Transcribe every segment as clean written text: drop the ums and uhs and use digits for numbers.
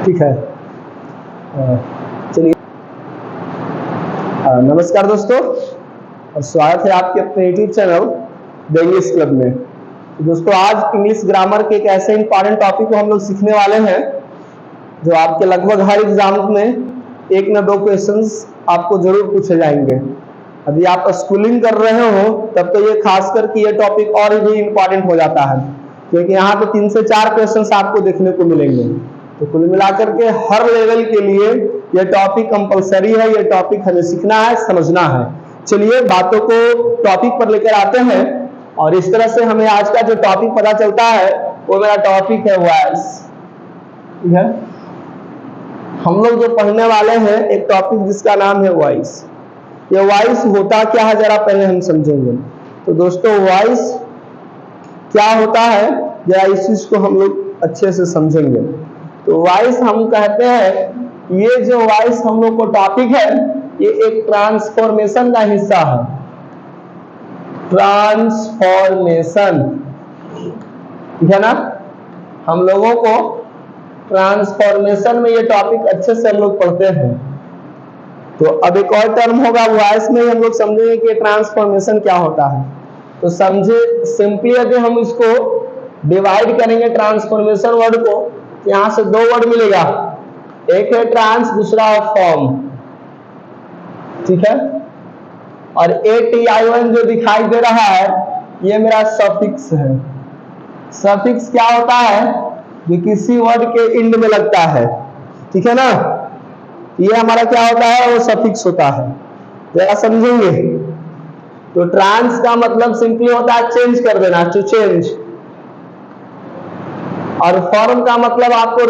ठीक है। चलिए, नमस्कार दोस्तों और स्वागत है आपके अपने YouTube channel the English club में। तो दोस्तों, आज इंग्लिश ग्रामर के एक ऐसे इंपॉर्टेंट टॉपिक को हम लोग सीखने वाले हैं जो आपके लगभग हर एग्जाम में एक न दो क्वेश्चंस आपको जरूर पूछे जाएंगे। यदि आप स्कूलिंग कर रहे हो तब तो ये खास करके ये टॉपिक और भी इंपॉर्टेंट हो जाता है, क्योंकि यहाँ पे 3 से 4 क्वेश्चंस आपको देखने को मिलेंगे। तो कुल मिलाकर के हर लेवल के लिए ये टॉपिक कंपलसरी है, ये टॉपिक हमें सीखना है, समझना है। चलिए बातों को टॉपिक पर लेकर आते हैं और इस तरह से हमें आज का जो टॉपिक पता चलता है वो मेरा टॉपिक है वॉइस। ठीक है, हम लोग जो पढ़ने वाले हैं एक टॉपिक जिसका नाम है वॉइस। ये वॉइस होता क्या है जरा पहले हम समझेंगे। तो दोस्तों, वॉइस क्या होता है जरा इस चीज को हम लोग अच्छे से समझेंगे। तो वॉइस हम कहते हैं, ये जो वॉइस हम लोग को टॉपिक है ये एक ट्रांसफॉर्मेशन का हिस्सा है। ट्रांसफॉर्मेशन, ठीक है ना। हम लोगों को ट्रांसफॉर्मेशन में ये टॉपिक अच्छे से हम लोग पढ़ते हैं। तो अब एक और टर्म होगा वॉइस में, हम लोग समझेंगे कि ट्रांसफॉर्मेशन क्या होता है। तो समझे सिंपली यदि हम इसको डिवाइड करेंगे ट्रांसफॉर्मेशन वर्ड को, यहां से 2 वर्ड मिलेगा, एक है ट्रांस, दूसरा है फॉर्म। ठीक है, और ATION जो दिखाई दे रहा है ये मेरा सफिक्स है। सफिक्स क्या होता है? जो किसी वर्ड के एंड में लगता है, ठीक है ना। ये हमारा क्या होता है? वो सफिक्स होता है। जरा समझेंगे। तो ट्रांस का मतलब सिंपली होता है चेंज कर देना, टू चेंज। और फॉर्म का मतलब आपको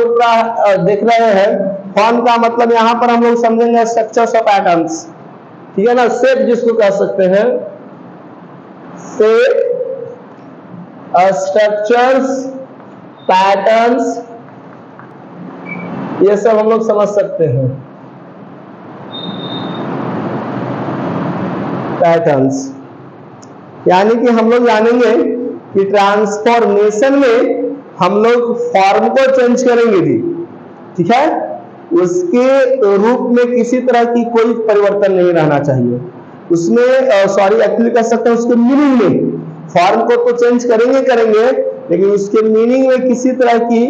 देख रहे हैं, फॉर्म का मतलब यहां पर हम लोग समझेंगे स्ट्रक्चर्स ऑफ पैटर्न्स। ठीक है ना, शेप जिसको कह सकते हैं, शेप, स्ट्रक्चर्स, पैटर्न्स, ये सब हम लोग समझ सकते हैं। पैटर्न्स यानी कि हम लोग जानेंगे कि ट्रांसफॉर्मेशन में हम लोग फॉर्म को चेंज करेंगे जी, ठीक है। उसके रूप में किसी तरह की कोई परिवर्तन नहीं रहना चाहिए उसमें। एक्चुअली कह सकते हैं उसके मीनिंग में फॉर्म को तो चेंज करेंगे, लेकिन उसके मीनिंग में किसी तरह की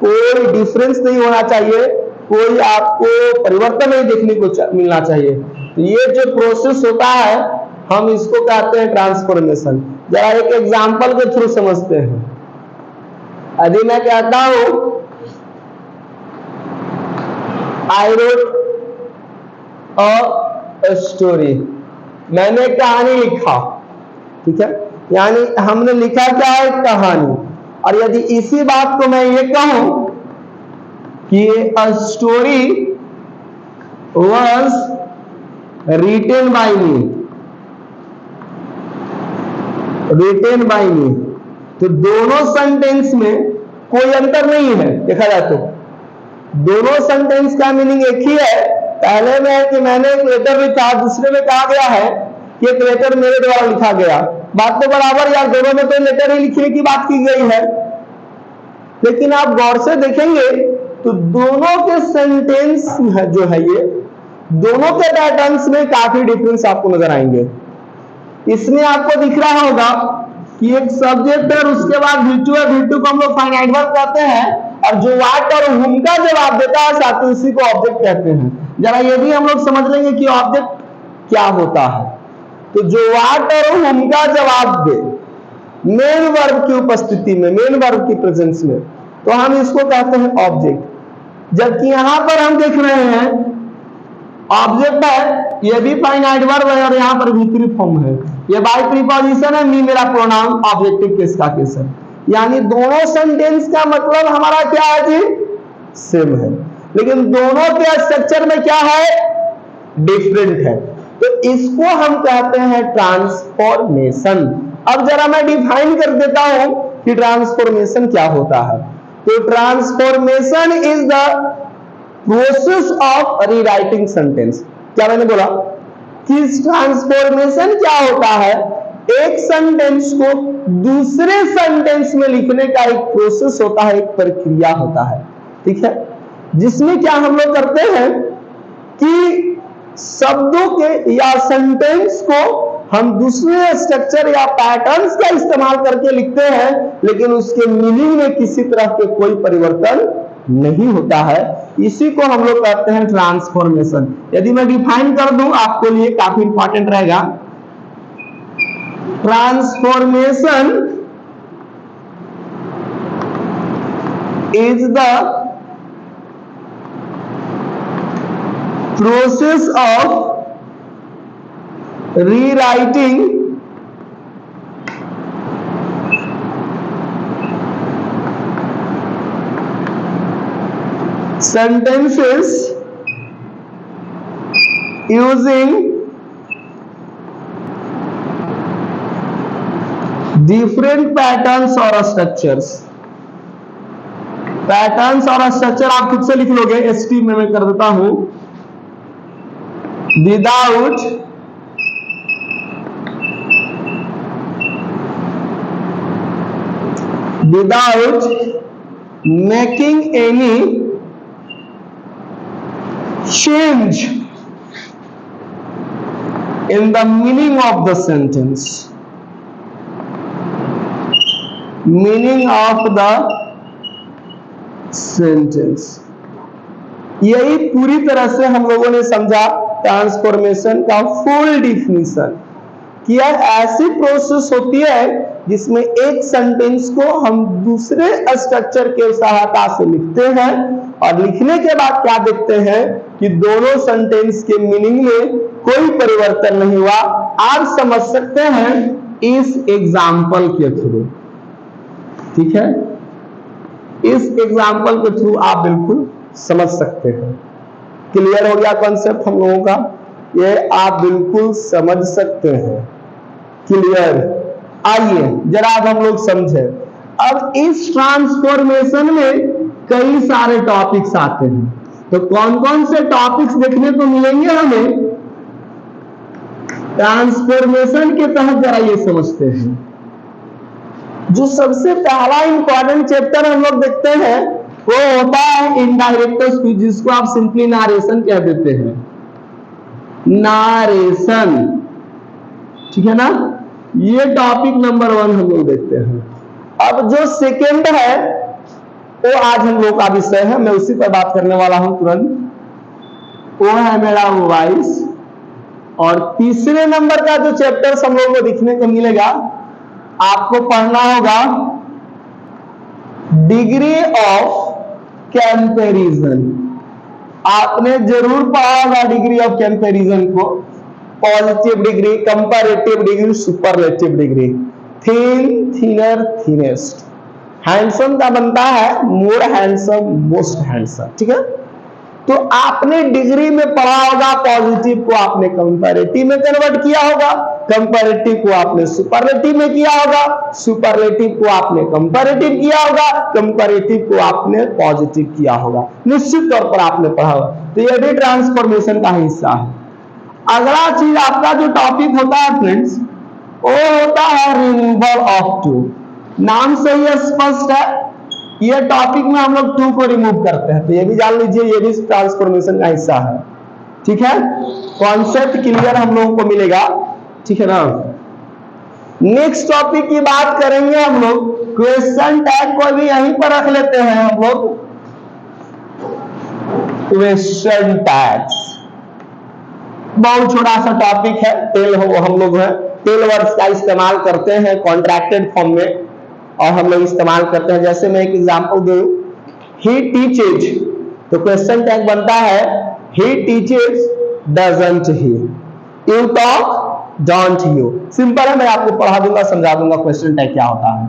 कोई डिफरेंस नहीं होना चाहिए, कोई आपको परिवर्तन नहीं देखने को मिलना चाहिए। तो ये जो प्रोसेस होता है हम इसको कहते हैं ट्रांसफॉर्मेशन। जरा एक एग्जांपल के थ्रू समझते हैं। यदि मैं कहता हूं आई रोट अ स्टोरी, मैंने कहानी लिखा, ठीक है, यानी हमने लिखा क्या है? कहानी। और यदि इसी बात को मैं ये कहूं कि a story was written by me, written by me, तो दोनों सेंटेंस में कोई अंतर नहीं है। देखा जाए तो दोनों सेंटेंस का मीनिंग एक ही है। पहले में है कि मैंने एक लेटर लिखा, दूसरे में कहा गया है कि एक लेटर मेरे द्वारा लिखा गया। बात तो बराबर यार, दोनों में तो लेटर ही लिखने की बात की गई है। लेकिन आप गौर से देखेंगे तो दोनों के सेंटेंस जो है ये दोनों के पैटर्न्स में काफी डिफरेंस आपको नजर आएंगे। इसमें आपको दिख रहा होगा कि एक सब्जेक्ट है और उसके बाद V2 है। V2 को हम लोग फाइनाइट वर्ब कहते हैं, और जो व्हाट और हुम का जवाब देता है साथ ही उसी को ऑब्जेक्ट कहते हैं। जरा ये भी हम लोग समझ लेंगे कि ऑब्जेक्ट क्या होता है। तो जो व्हाट और हुम का जवाब दे मेन वर्ब की उपस्थिति में, मेन वर्ब की प्रेजेंस में, तो हम इसको कहते हैं ऑब्जेक्ट। जबकि यहां पर हम देख रहे हैं ऑब्जेक्ट है, ये भी फाइनाइट वर्ब है और यहाँ पर V3 फॉर्म है। ये बाय प्रीपोजिशन है, मी मेरा प्रोनाउन ऑब्जेक्टिव केस का केस है। यानी दोनों सेंटेंस का मतलब हमारा क्या है जी? सेम है, लेकिन दोनों के स्ट्रक्चर में क्या है? डिफरेंट है। तो इसको हम कहते हैं ट्रांसफॉर्मेशन। अब जरा मैं डिफाइन कर देता हूं कि ट्रांसफॉर्मेशन क्या होता है। तो transformation is the process of rewriting sentence. क्या मैंने बोला कि ट्रांसफॉर्मेशन क्या होता है? एक सेंटेंस को दूसरे सेंटेंस में लिखने का एक प्रोसेस होता है, एक प्रक्रिया होता है। ठीक है, जिसमें क्या हम लोग करते हैं कि शब्दों के या सेंटेंस को हम दूसरे स्ट्रक्चर या पैटर्न्स का इस्तेमाल करके लिखते हैं, लेकिन उसके मीनिंग में किसी तरह के कोई परिवर्तन नहीं होता है। इसी को हम लोग कहते हैं ट्रांसफॉर्मेशन। यदि मैं डिफाइन कर दूं आपके लिए काफी इंपॉर्टेंट रहेगा। Transformation is the process of rewriting sentences using different patterns or structures। Patterns और स्ट्रक्चर आप खुद से लिख लोगे, एसटी में मैं कर देता हूं। without making any change in the meaning of the sentence, यही पूरी तरह से हम लोगों ने समझा ट्रांसफॉर्मेशन का फुल डिफिनीशन। कि ऐसी प्रोसेस होती है जिसमें एक सेंटेंस को हम दूसरे स्ट्रक्चर के सहायता से लिखते हैं और लिखने के बाद क्या देखते हैं कि दोनों सेंटेंस के मीनिंग में कोई परिवर्तन नहीं हुआ। आप समझ सकते हैं इस एग्जाम्पल के थ्रू। ठीक है, इस एग्जाम्पल के थ्रू आप बिल्कुल समझ सकते हैं। क्लियर हो गया कॉन्सेप्ट हम लोगों का? ये आप बिल्कुल समझ सकते हैं। क्लियर? आइए जरा अब हम लोग समझे। अब इस ट्रांसफॉर्मेशन में कई सारे टॉपिक्स आते हैं, तो कौन कौन से टॉपिक्स देखने को मिलेंगे हमें ट्रांसफॉर्मेशन के तहत, जरा ये समझते हैं। जो सबसे पहला इंपॉर्टेंट चैप्टर हम लोग देखते हैं वो होता है इनडायरेक्ट स्पीच, जिसको आप सिंपली नारेशन कह देते हैं। नारेशन, ठीक है ना? ये टॉपिक नंबर 1 हम लोग देखते हैं। अब जो सेकंड है वो आज हम लोग का विषय है, मैं उसी पर बात करने वाला हूं तुरंत। वो है मेरा वॉइस। और तीसरे नंबर का जो चैप्टर हम लोग को दिखने को मिलेगा, आपको पढ़ना होगा डिग्री ऑफ कंपैरिजन। आपने जरूर पढ़ा होगा डिग्री ऑफ कंपैरिजन को। Positive degree, comparative degree, superlative degree, thin, thinner, thinnest. Handsome का बनता है मोर हैंडसम, मोस्ट हैंडसम। ठीक है, तो आपने डिग्री में पढ़ा होगा पॉजिटिव को आपने कंपैरेटिव में कन्वर्ट किया होगा, कंपैरेटिव को आपने सुपरलेटिव में किया होगा, सुपरलेटिव को आपने कंपैरेटिव किया होगा, कंपैरेटिव को आपने पॉजिटिव किया होगा। निश्चित तौर पर आपने पढ़ा होगा। तो यह भी ट्रांसफॉर्मेशन का हिस्सा है। अगला चीज आपका जो टॉपिक होता है फ्रेंड्स, वो होता है रिमूवल ऑफ टू। नाम से ही स्पष्ट है, ये टॉपिक में हम लोग टू को रिमूव करते हैं। तो ये भी जान लीजिए, ये भी ट्रांसफॉर्मेशन का हिस्सा है। ठीक है, कॉन्सेप्ट क्लियर हम लोगों को मिलेगा। ठीक है ना? नेक्स्ट टॉपिक की बात करेंगे हम लोग। क्वेश्चन टैग को भी यहीं पर रख लेते हैं हम लोग। क्वेश्चन टैग्स बहुत छोटा सा टॉपिक है। हम लोग टेल वर्ड्स का इस्तेमाल करते हैं कॉन्ट्रैक्टेड फॉर्म में, और हम लोग इस्तेमाल करते हैं। जैसे मैं एक एग्जांपल दूं, ही टीचेज, तो क्वेश्चन टैग बनता है he teaches doesn't he, you talk don't you. Simple है, मैं आपको पढ़ा दूंगा, समझा दूंगा क्वेश्चन टैग क्या होता है।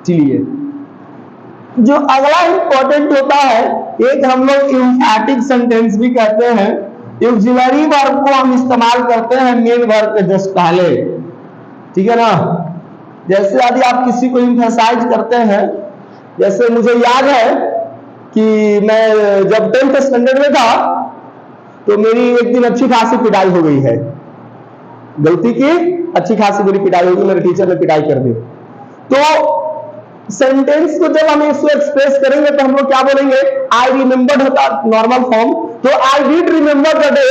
चलिए, जो अगला इंपॉर्टेंट होता है, एक हम लोग एम्फैटिक सेंटेंस भी कहते हैं। ऑक्सिलरी वर्ब को हम इस्तेमाल करते हैं मेन वर्ब के जस्ट पहले। ठीक है ना? जैसे यदि आप किसी को एम्फसाइज करते हैं, जैसे मुझे याद है कि मैं जब 10th स्टैंडर्ड में था तो मेरी एक दिन अच्छी खासी पिटाई हो गई है। गलती की अच्छी खासी मेरी पिटाई हो गई, मेरे टीचर ने पिटाई कर दी। तो सेंटेंस को जब हम इसको एक्सप्रेस करेंगे तो हम लोग क्या बोलेंगे, आई रिमेंबर्ड होता नॉर्मल फॉर्म, तो I did remember the day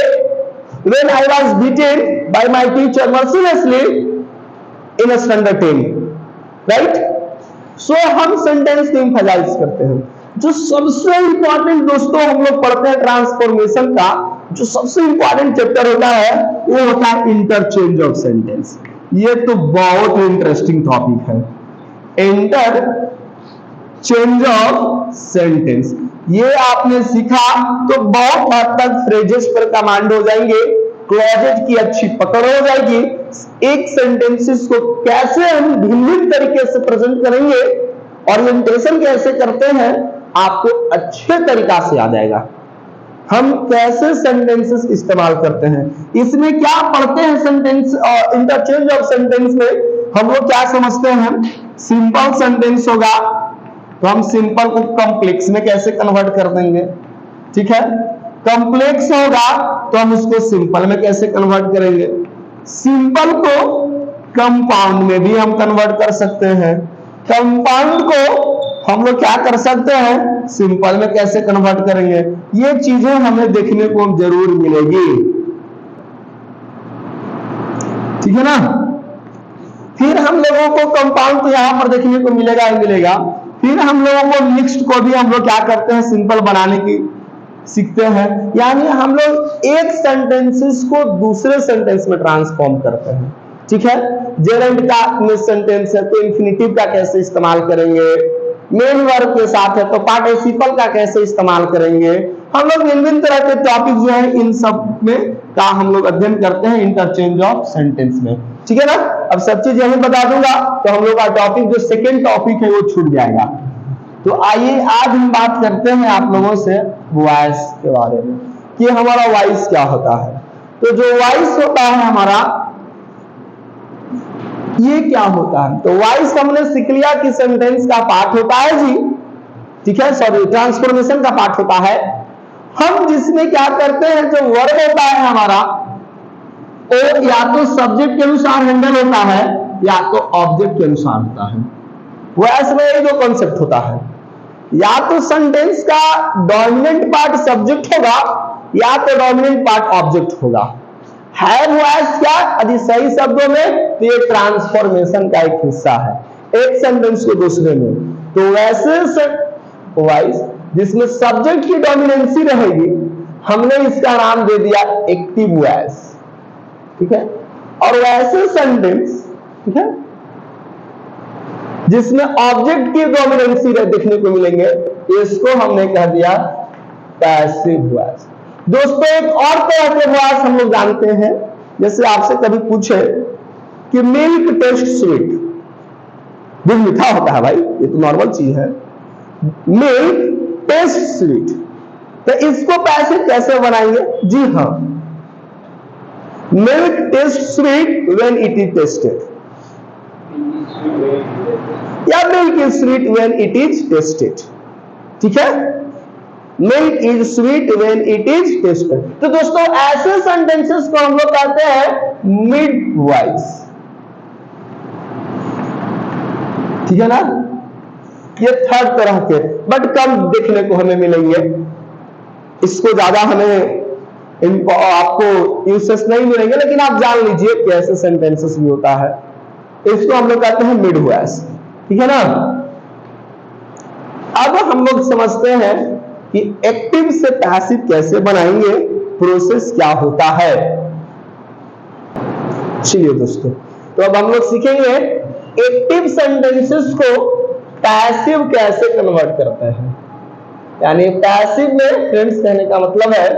when I was beaten by my teacher mercilessly in standard 10, right. So हम सेंटेंस को एम्फसाइज करते हैं। जो सबसे इंपॉर्टेंट दोस्तों हम लोग पढ़ते हैं ट्रांसफॉर्मेशन का, जो सबसे इंपॉर्टेंट चैप्टर होता है वो होता है इंटरचेंज ऑफ सेंटेंस। ये तो बहुत इंटरेस्टिंग टॉपिक है, इंटर चेंज ऑफ सेंटेंस। ये आपने सीखा तो बहुत हद तक फ्रेजेस पर कमांड हो जाएंगे, क्लॉजेज की अच्छी पकड़ हो जाएगी, एक सेंटेंसेस को कैसे हम भिन्न तरीके से प्रेजेंट करेंगे, ओरिएंटेशन कैसे करते हैं, आपको अच्छे तरीका से आ जाएगा। हम कैसे सेंटेंसेस इस्तेमाल करते हैं, इसमें क्या पढ़ते हैं सेंटेंस और इंटरचेंज ऑफ सेंटेंस में हम लोग क्या समझते हैं। सिंपल सेंटेंस होगा तो हम सिंपल को कॉम्प्लेक्स में कैसे कन्वर्ट कर देंगे, ठीक है। कॉम्प्लेक्स होगा तो हम उसको सिंपल में कैसे कन्वर्ट करेंगे। सिंपल को कंपाउंड में भी हम कन्वर्ट कर सकते हैं, कंपाउंड को हम लोग क्या कर सकते हैं, सिंपल में कैसे कन्वर्ट करेंगे। ये चीजें हमें देखने को जरूर मिलेगी, ठीक है ना। फिर हम लोगों को कंपाउंड तो यहां पर देखने को मिलेगा ही मिलेगा। फिर हम लोगों को मिक्स्ड को भी हम लोग क्या करते हैं, सिंपल बनाने की सीखते हैं, यानी हम लोग एक सेंटेंसेस को दूसरे सेंटेंस में ट्रांसफॉर्म करते हैं, ठीक है। जेरेंट का में सेंटेंस है तो इंफिनिटिव का कैसे इस्तेमाल करेंगे, मेन वर्ब के साथ है तो पार्टिसिपल का कैसे इस्तेमाल करेंगे। हम लोग विभिन्न तरह के टॉपिक जो है इन सब में का हम लोग अध्ययन करते हैं इंटरचेंज ऑफ सेंटेंस में, ठीक है ना। अब सब चीज यही बता दूंगा तो हम लोग का टॉपिक जो सेकेंड टॉपिक है वो छूट जाएगा। तो आइए आज हम बात करते हैं आप लोगों से वॉइस के बारे में कि हमारा वॉइस क्या होता है। तो जो वॉइस होता है हमारा, ये क्या होता है, तो वॉइस हमने सीख लिया कि सेंटेंस का पार्ट होता है जी, ठीक है, सॉरी ट्रांसफॉर्मेशन का पार्ट होता है। हम जिसमें क्या करते हैं, जो वर्ब होता है हमारा वो या तो सब्जेक्ट के अनुसार हैंडल होता है या तो ऑब्जेक्ट के अनुसार होता है। वॉइस में ये जो कॉन्सेप्ट होता है, या तो सेंटेंस का डोमिनेंट पार्ट सब्जेक्ट होगा या तो डोमिनेंट पार्ट ऑब्जेक्ट होगा। है वॉइस क्या, यदि सही शब्दों में तो ये ट्रांसफॉर्मेशन का एक हिस्सा है, एक सेंटेंस को दूसरे में। तो वैसे वॉइस जिसमें सब्जेक्ट की डोमिनेंसी रहेगी, हमने इसका नाम दे दिया एक्टिव वॉइस, ठीक है। और वैसे सेंटेंस, ठीक है, जिसमें ऑब्जेक्ट की डोमिनेंसी देखने को मिलेंगे, इसको हमने कह दिया पैसिव वॉइस। दोस्तों एक और तरह के वॉइस हम लोग जानते हैं, जैसे आपसे कभी पूछे कि मिल्क टेस्ट स्वीट, दूध मीठा होता है भाई, ये तो नॉर्मल चीज है, मिल्क टेस्ट स्वीट, तो इसको पैसिव कैसे बनाएंगे। जी हाँ, milk taste sweet when it is tasted, या milk is sweet when it is tasted, ठीक है। Milk is sweet when it is tasted. तो दोस्तों ऐसे सेंटेंसेस को हम लोग कहते हैं मिड वॉइस, ठीक है ना। ये थर्ड तरह के, बट कम देखने को हमें मिलेंगे, इसको ज्यादा हमें आपको यूसेस नहीं मिलेंगे, लेकिन आप जान लीजिए कि ऐसे सेंटेंसेस भी होता है। इसको हम लोग कहते हैं मिड वॉइस, ठीक है ना। अब हम लोग समझते हैं कि एक्टिव से पैसिव कैसे बनाएंगे, प्रोसेस क्या होता है। चलिए दोस्तों, तो अब हम लोग सीखेंगे एक्टिव सेंटेंसेस को पैसिव कैसे कन्वर्ट करते हैं। यानी पैसिव में फ्रेंड्स कहने का मतलब है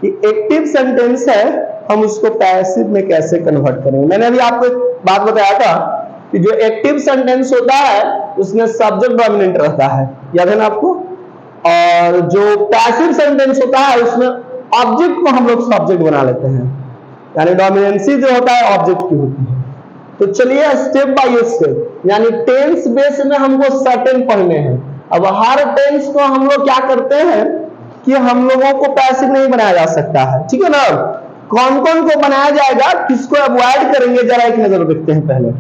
कि एक्टिव सेंटेंस है, हम उसको पैसिव में कैसे कन्वर्ट करेंगे। मैंने अभी आपको एक बात बताया था कि जो एक्टिव सेंटेंस होता है उसमें सब्जेक्ट डोमिनेंट रहता है, याद है ना आपको। और जो पैसिव सेंटेंस होता है उसमें ऑब्जेक्ट को हम लोग सब्जेक्ट बना लेते हैं, यानी डोमिनेंसी जो होता है ऑब्जेक्ट की होती है। तो चलिए स्टेप बाय स्टेप, यानी टेंस बेस में हमको सर्टेन पढ़ने हैं। अब हर टेंस को हम लोग क्या करते हैं कि हम लोगों को पैसिव नहीं बनाया जा सकता है, ठीक है ना। कौन कौन को बनाया जाएगा, किसको अवॉइड करेंगे, जरा एक नजर देखते हैं पहले।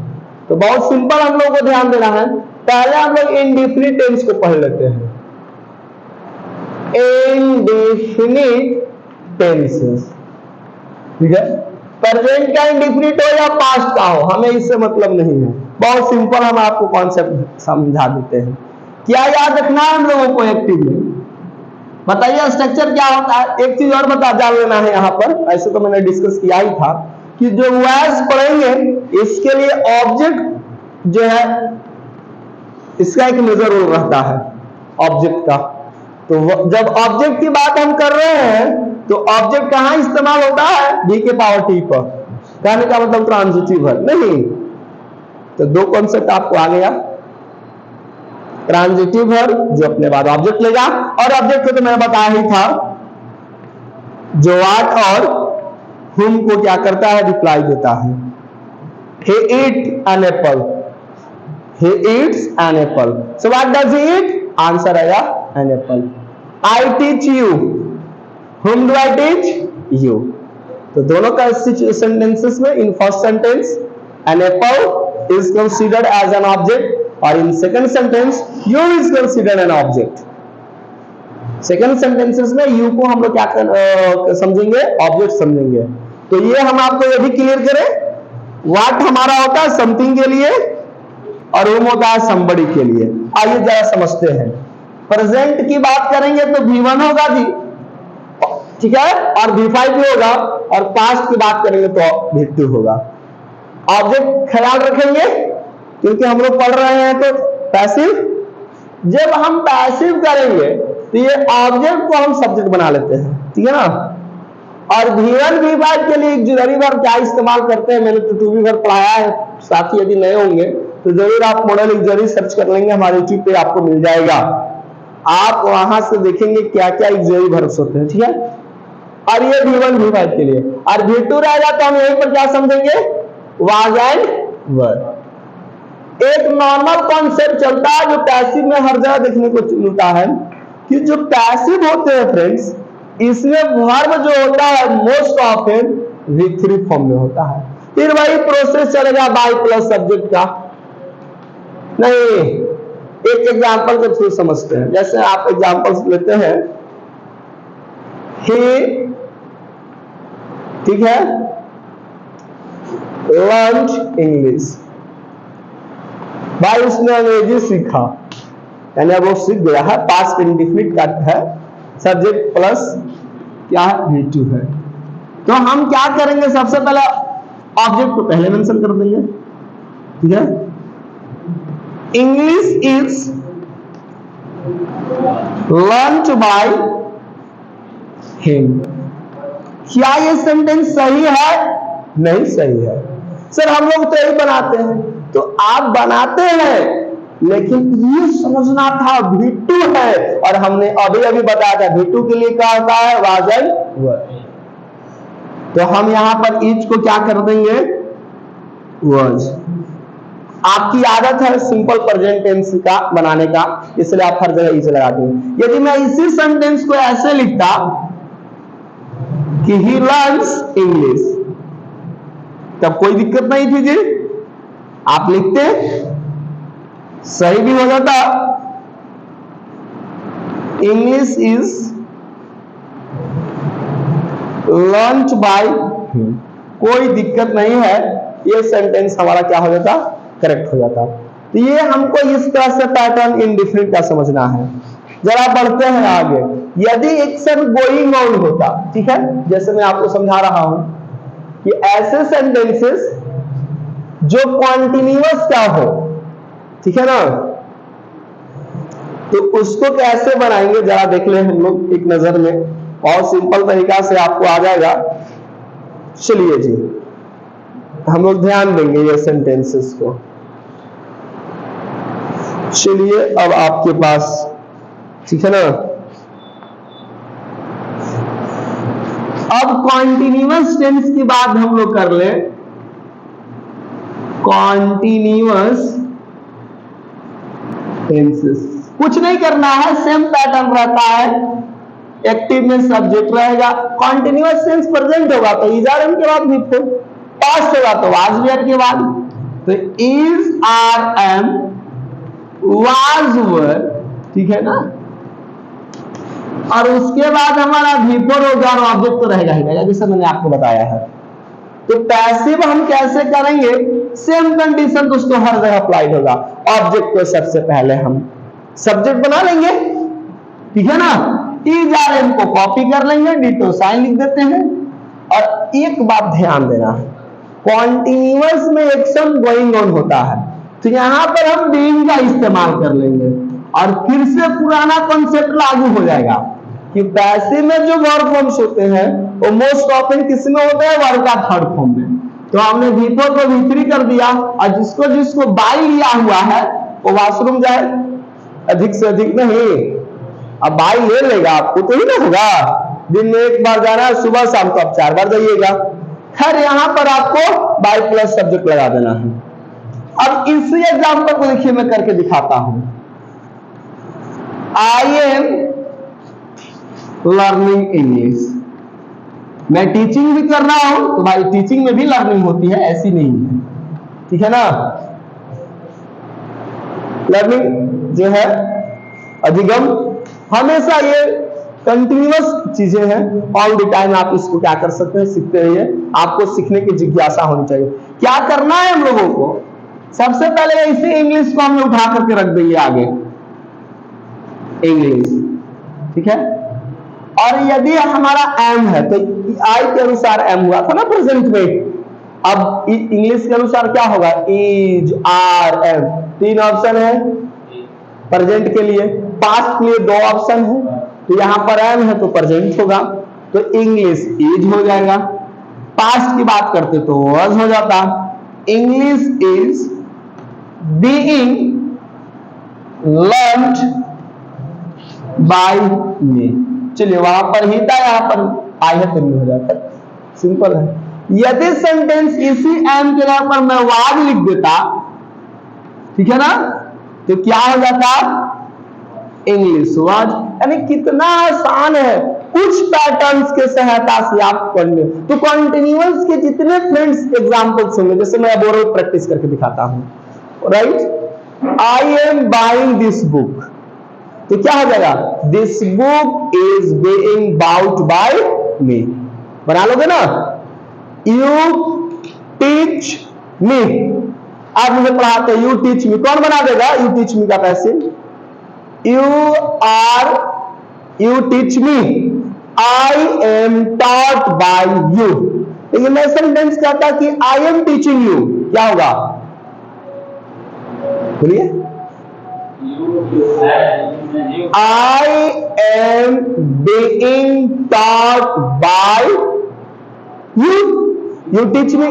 तो बहुत सिंपल हम लोगों को ध्यान देना है पहले हम लोग इंडेफिनिट टेंस को पढ़ लेते हैं। इंडेफिनिट टेंसेस, ठीक है, प्रेजेंट का इंडेफिनिट हो या पास्ट का हो, हमें इससे मतलब नहीं है। बहुत सिंपल हम आपको कॉन्सेप्ट समझा देते हैं। क्या याद रखना है हम लोगों को एक्टिव में, बताइए स्ट्रक्चर क्या होता है। एक चीज और बता जान लेना है यहाँ पर, ऐसे तो मैंने डिस्कस किया ही था कि जो वर्ड्स पढ़ेंगे इसके लिए ऑब्जेक्ट जो है इसका एक मेजर रोल रहता है ऑब्जेक्ट का। तो जब ऑब्जेक्ट की बात हम कर रहे हैं तो ऑब्जेक्ट कहां इस्तेमाल होता है, डी के पावर टी पर। कहने का मतलब ट्रांजिटिव वर्ब नहीं। तो दो कॉन्सेप्ट आपको आ गया, ट्रांजिटिव वर्ब जो अपने बाद ऑब्जेक्ट लेगा, और ऑब्जेक्ट को तो मैंने बताया ही था जो व्हाट और whom को क्या करता है, रिप्लाई देता है। He eat an apple, he eats an apple, so what does he eat? Answer आया an apple। I teach you, whom do I teach? You। तो दोनों का सेंटेंसेस में in first sentence an apple is considered as an object, और in second sentence you is considered an object। Second sentences में you को हम लोग क्या समझेंगे, ऑब्जेक्ट समझेंगे। तो ये हम आपको ये भी क्लियर करें, व्हाट हमारा होता है समथिंग के लिए और whom होता है somebody के लिए। आइए जरा समझते हैं। प्रेजेंट की बात करेंगे तो V1 होगा जी, ठीक है, और V5 भी होगा, और पास्ट की बात करेंगे तो V2 होगा। ऑब्जेक्ट ख्याल रखेंगे क्योंकि हम लोग पढ़ रहे हैं तो पैसिव। जब हम पैसिव करेंगे तो ये ऑब्जेक्ट को हम सब्जेक्ट बना लेते हैं, ठीक है ना। और V1 V5 के लिए ऑक्सिलरी वर्ब क्या इस्तेमाल करते हैं, मैंने तो टू बी वर्ब पढ़ाया है। साथी यदि नए होंगे तो जरूर आप मॉडल ऑक्सिलरी सर्च कर लेंगे, हमारे यूट्यूब पे आपको मिल जाएगा। आप वहां से देखेंगे क्या क्या ऑक्सिलरी वर्ब्स होते हैं, ठीक है। और ये V1 V5 के लिए, और V2 रहेगा तो हम यहीं पर क्या समझेंगे, वाज एंड वर। एक नॉर्मल कॉन्सेप्ट चलता है जो पैसिव में हर जगह देखने को मिलता है कि जो पैसिव होते हैं फ्रेंड्स, इसमें वर्ब जो होता है मोस्ट ऑफन V3 फॉर्म में होता है। फिर वही प्रोसेस चलेगा बाय प्लस सब्जेक्ट का। नहीं, एक एग्जांपल के थ्रू समझते हैं। जैसे आप एग्जांपल्स लेते हैं, ही, ठीक है, लर्न्ड इंग्लिश, भाई उसने अंग्रेजी सीखा, यानी अब वो सीख गया है, पास्ट इंडेफिनिट का है, सब्जेक्ट प्लस क्या है, V2 है। तो हम क्या करेंगे, सबसे पहले ऑब्जेक्ट को पहले मेंशन कर देंगे, ठीक है। English is learned by him. क्या ये सेंटेंस सही है? नहीं सही है सर, हम लोग तो यही बनाते हैं। तो आप बनाते हैं, लेकिन ये समझना था V2 है, और हमने अभी अभी बताया था V2 के लिए क्या होता है, वाज एंड वर। तो हम यहां पर ईच को क्या कर देंगे, वाज। आपकी आदत है सिंपल प्रेजेंट टेंस का बनाने का, इसलिए आप हर जगह ईच लगाते हैं। यदि मैं इसी सेंटेंस को ऐसे लिखता कि ही लर्न्स इंग्लिश, तब कोई दिक्कत नहीं थी जी, आप लिखते सही भी हो जाता, इंग्लिश इज लर्न्ड बाय, कोई दिक्कत नहीं है, ये सेंटेंस हमारा क्या हो जाता, करेक्ट हो जाता। तो ये हमको इस तरह से पैटर्न इंडेफिनिट का समझना है। जरा बढ़ते हैं आगे। यदि एक्शन गोइंग ऑन होता, ठीक है, जैसे मैं आपको समझा रहा हूं कि ऐसे सेंटेंसेस जो कॉन्टिन्यूअस का हो, ठीक है ना, तो उसको कैसे बनाएंगे जरा देख ले हम लोग एक नजर में, और सिंपल तरीका से आपको आ जाएगा। चलिए जी, हम लोग ध्यान देंगे ये सेंटेंसेस को। चलिए अब आपके पास, ठीक है ना, अब कॉन्टिन्यूअस टेंस की बात हम लोग कर ले। कॉन्टिन्यूअस टेंसेस कुछ नहीं करना है, सेम पैटर्न रहता है। एक्टिव में सब्जेक्ट रहेगा, कॉन्टिन्यूअस टेंस प्रेजेंट होगा तो इज आर एम के बाद भी, पास्ट होगा तो वाज वेयर के बाद। तो इज आर एम वाज वर, ठीक है ना। और उसके बाद हमारा V4 होगा और ऑब्जेक्ट तो रहेगा ही रहेगा, जैसे मैंने आपको बताया है। तो पैसिव हम कैसे करेंगे, सेम कंडीशन दोस्तों हर जगह अप्लाइड होगा। ऑब्जेक्ट को सबसे पहले हम सब्जेक्ट बना लेंगे, ठीक है ना। इज आर एम को कॉपी कर लेंगे, डिटो साइन लिख देते हैं। और एक बात ध्यान देना है, कॉन्टिन्यूअस में एक्शन गोइंग ऑन होता है, तो यहां पर हम बीइंग का इस्तेमाल कर लेंगे और फिर से पुराना कॉन्सेप्ट लागू हो जाएगा कि पैसिव में जो वर्ब फॉर्म्स होते हैं वो मोस्ट ऑफन किसमें होते हैं, वर्ब का थर्ड फॉर्म में। तो हमने V4 को V3 कर दिया और जिसको जिसको बाई लिया हुआ है वो वॉशरूम जाए, अधिक से अधिक नहीं। अब बाई ले लेगा आपको तो ही ना होगा, दिन में एक बार जाना है, सुबह शाम को आप 4 बार जाइएगा। खैर यहां पर आपको बाई प्लस सब्जेक्ट लगा देना है। अब इसी एग्जाम्पल को देखिए मैं करके दिखाता हूं। आई एम लर्निंग इंग्लिश, मैं टीचिंग भी कर रहा हूं, तो भाई टीचिंग में भी लर्निंग होती है, ऐसी नहीं है, ठीक है ना। लर्निंग जो है अधिगम, हमेशा ये कंटिन्यूअस चीजें हैं, ऑल द टाइम आप इसको क्या कर सकते हैं, सीखते रहिए। आपको सीखने की जिज्ञासा होनी चाहिए। क्या करना है हम लोगों को, सबसे पहले इसी इंग्लिश को हमने उठा करके रख देंगे आगे, इंग्लिश, ठीक है। और यदि हमारा एम है तो आई के अनुसार एम हुआ था ना प्रेजेंट में, अब इंग्लिश के अनुसार क्या होगा, इज आर एम। 3 ऑप्शन है प्रेजेंट के लिए, पास्ट के लिए 2 ऑप्शन है, तो यहां पर एम है तो प्रेजेंट होगा, तो इंग्लिश इज हो जाएगा। पास्ट की बात करते तो वाज हो जाता, English is being learned by me. चलिए वहां पर ही था, यहां पर आई है तो नहीं हो जाता, सिंपल है। यदि सेंटेंस इसी एम के जगह पर मैं वाज लिख देता, ठीक है ना, तो क्या हो जाता, इंग्लिश वाज। यानी कितना आसान है, कुछ पैटर्न्स के सहायता से आप पढ़ने। तो कॉन्टिन्यूअस के जितने फ्रेंड्स एग्जांपल्स होंगे, जैसे मैं अब और प्रैक्टिस करके दिखाता हूं, right. I am buying this book, तो क्या हो जाएगा, this book is being bought by me. बना लोगे ना, यू टीच मी, आप मुझे पढ़ाते हैं, यू टीच मी, कौन बना देगा यू टीच मी का passive, you teach me, I am taught by you. लेकिन मैं सेंटेंस कहता कि आई एम टीचिंग यू, क्या होगा, बोलिए, I am being taught by you. You teach me.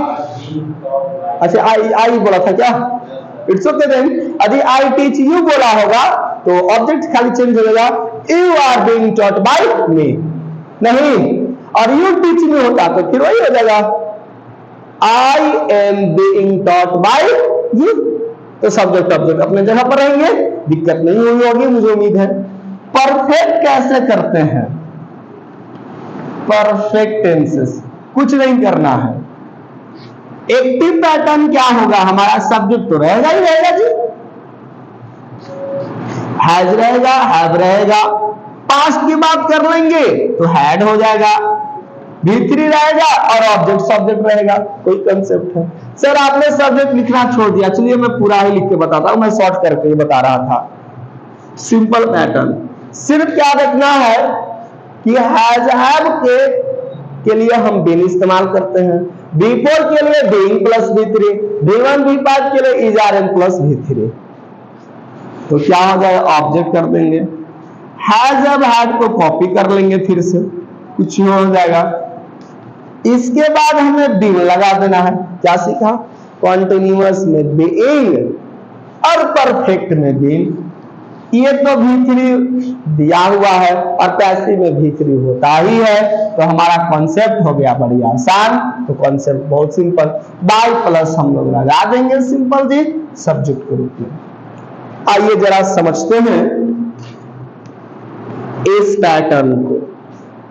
अच्छा आई बोला था क्या, इट्स ओके देन। यदि आई टीच यू बोला होगा तो ऑब्जेक्ट खाली चेंज हो जाएगा, you are being taught by me, नहीं, और यू टीच मी होता तो फिर वही हो जाएगा, I am being taught bye you. तो सब्जेक्ट ऑब्जेक्ट अपने जगह पर रहेंगे, दिक्कत नहीं हुई होगी मुझे उम्मीद है। परफेक्ट कैसे करते हैं, परफेक्ट टेंसेस, कुछ नहीं करना है। एक्टिव पैटर्न क्या होगा, हमारा सब्जेक्ट तो रहेगा ही रहेगा जी, हैज रहेगा, हैव रहेगा। पास्ट की बात कर लेंगे तो हैड हो जाएगा, V3 रहेगा और ऑब्जेक्ट सब्जेक्ट रहेगा। कोई कंसेप्ट है सर, आपने सब्जेक्ट लिखना छोड़ दिया, चलिए मैं पूरा ही लिख के बताता हूं, मैं शॉर्ट करके ही बता रहा था। सिंपल पैटर्न, सिर्फ क्या देखना है कि हैज हैव के लिए हम बीन इस्तेमाल करते हैं, V4 के लिए being plus V3, V1 V5 के लिए is R M plus V3। तो क्या हो जाएगा, ऑब्जेक्ट कर देंगे, हैज हैव हैड को कॉपी कर लेंगे, फिर से कुछ हो जाएगा। इसके बाद हमें बीन लगा देना है। क्या सीखा, कॉन्टिन्यूअस में बीइंग और परफेक्ट में बीन। ये तो V3 दिया हुआ है और पैसिव में V3 होता ही है, तो हमारा कॉन्सेप्ट हो गया बड़ी आसान। तो कॉन्सेप्ट बहुत सिंपल, बाय प्लस हम लोग लगा देंगे सिंपल जी सब्जेक्ट के रूप में। आइए जरा समझते हैं इस पैटर्न को।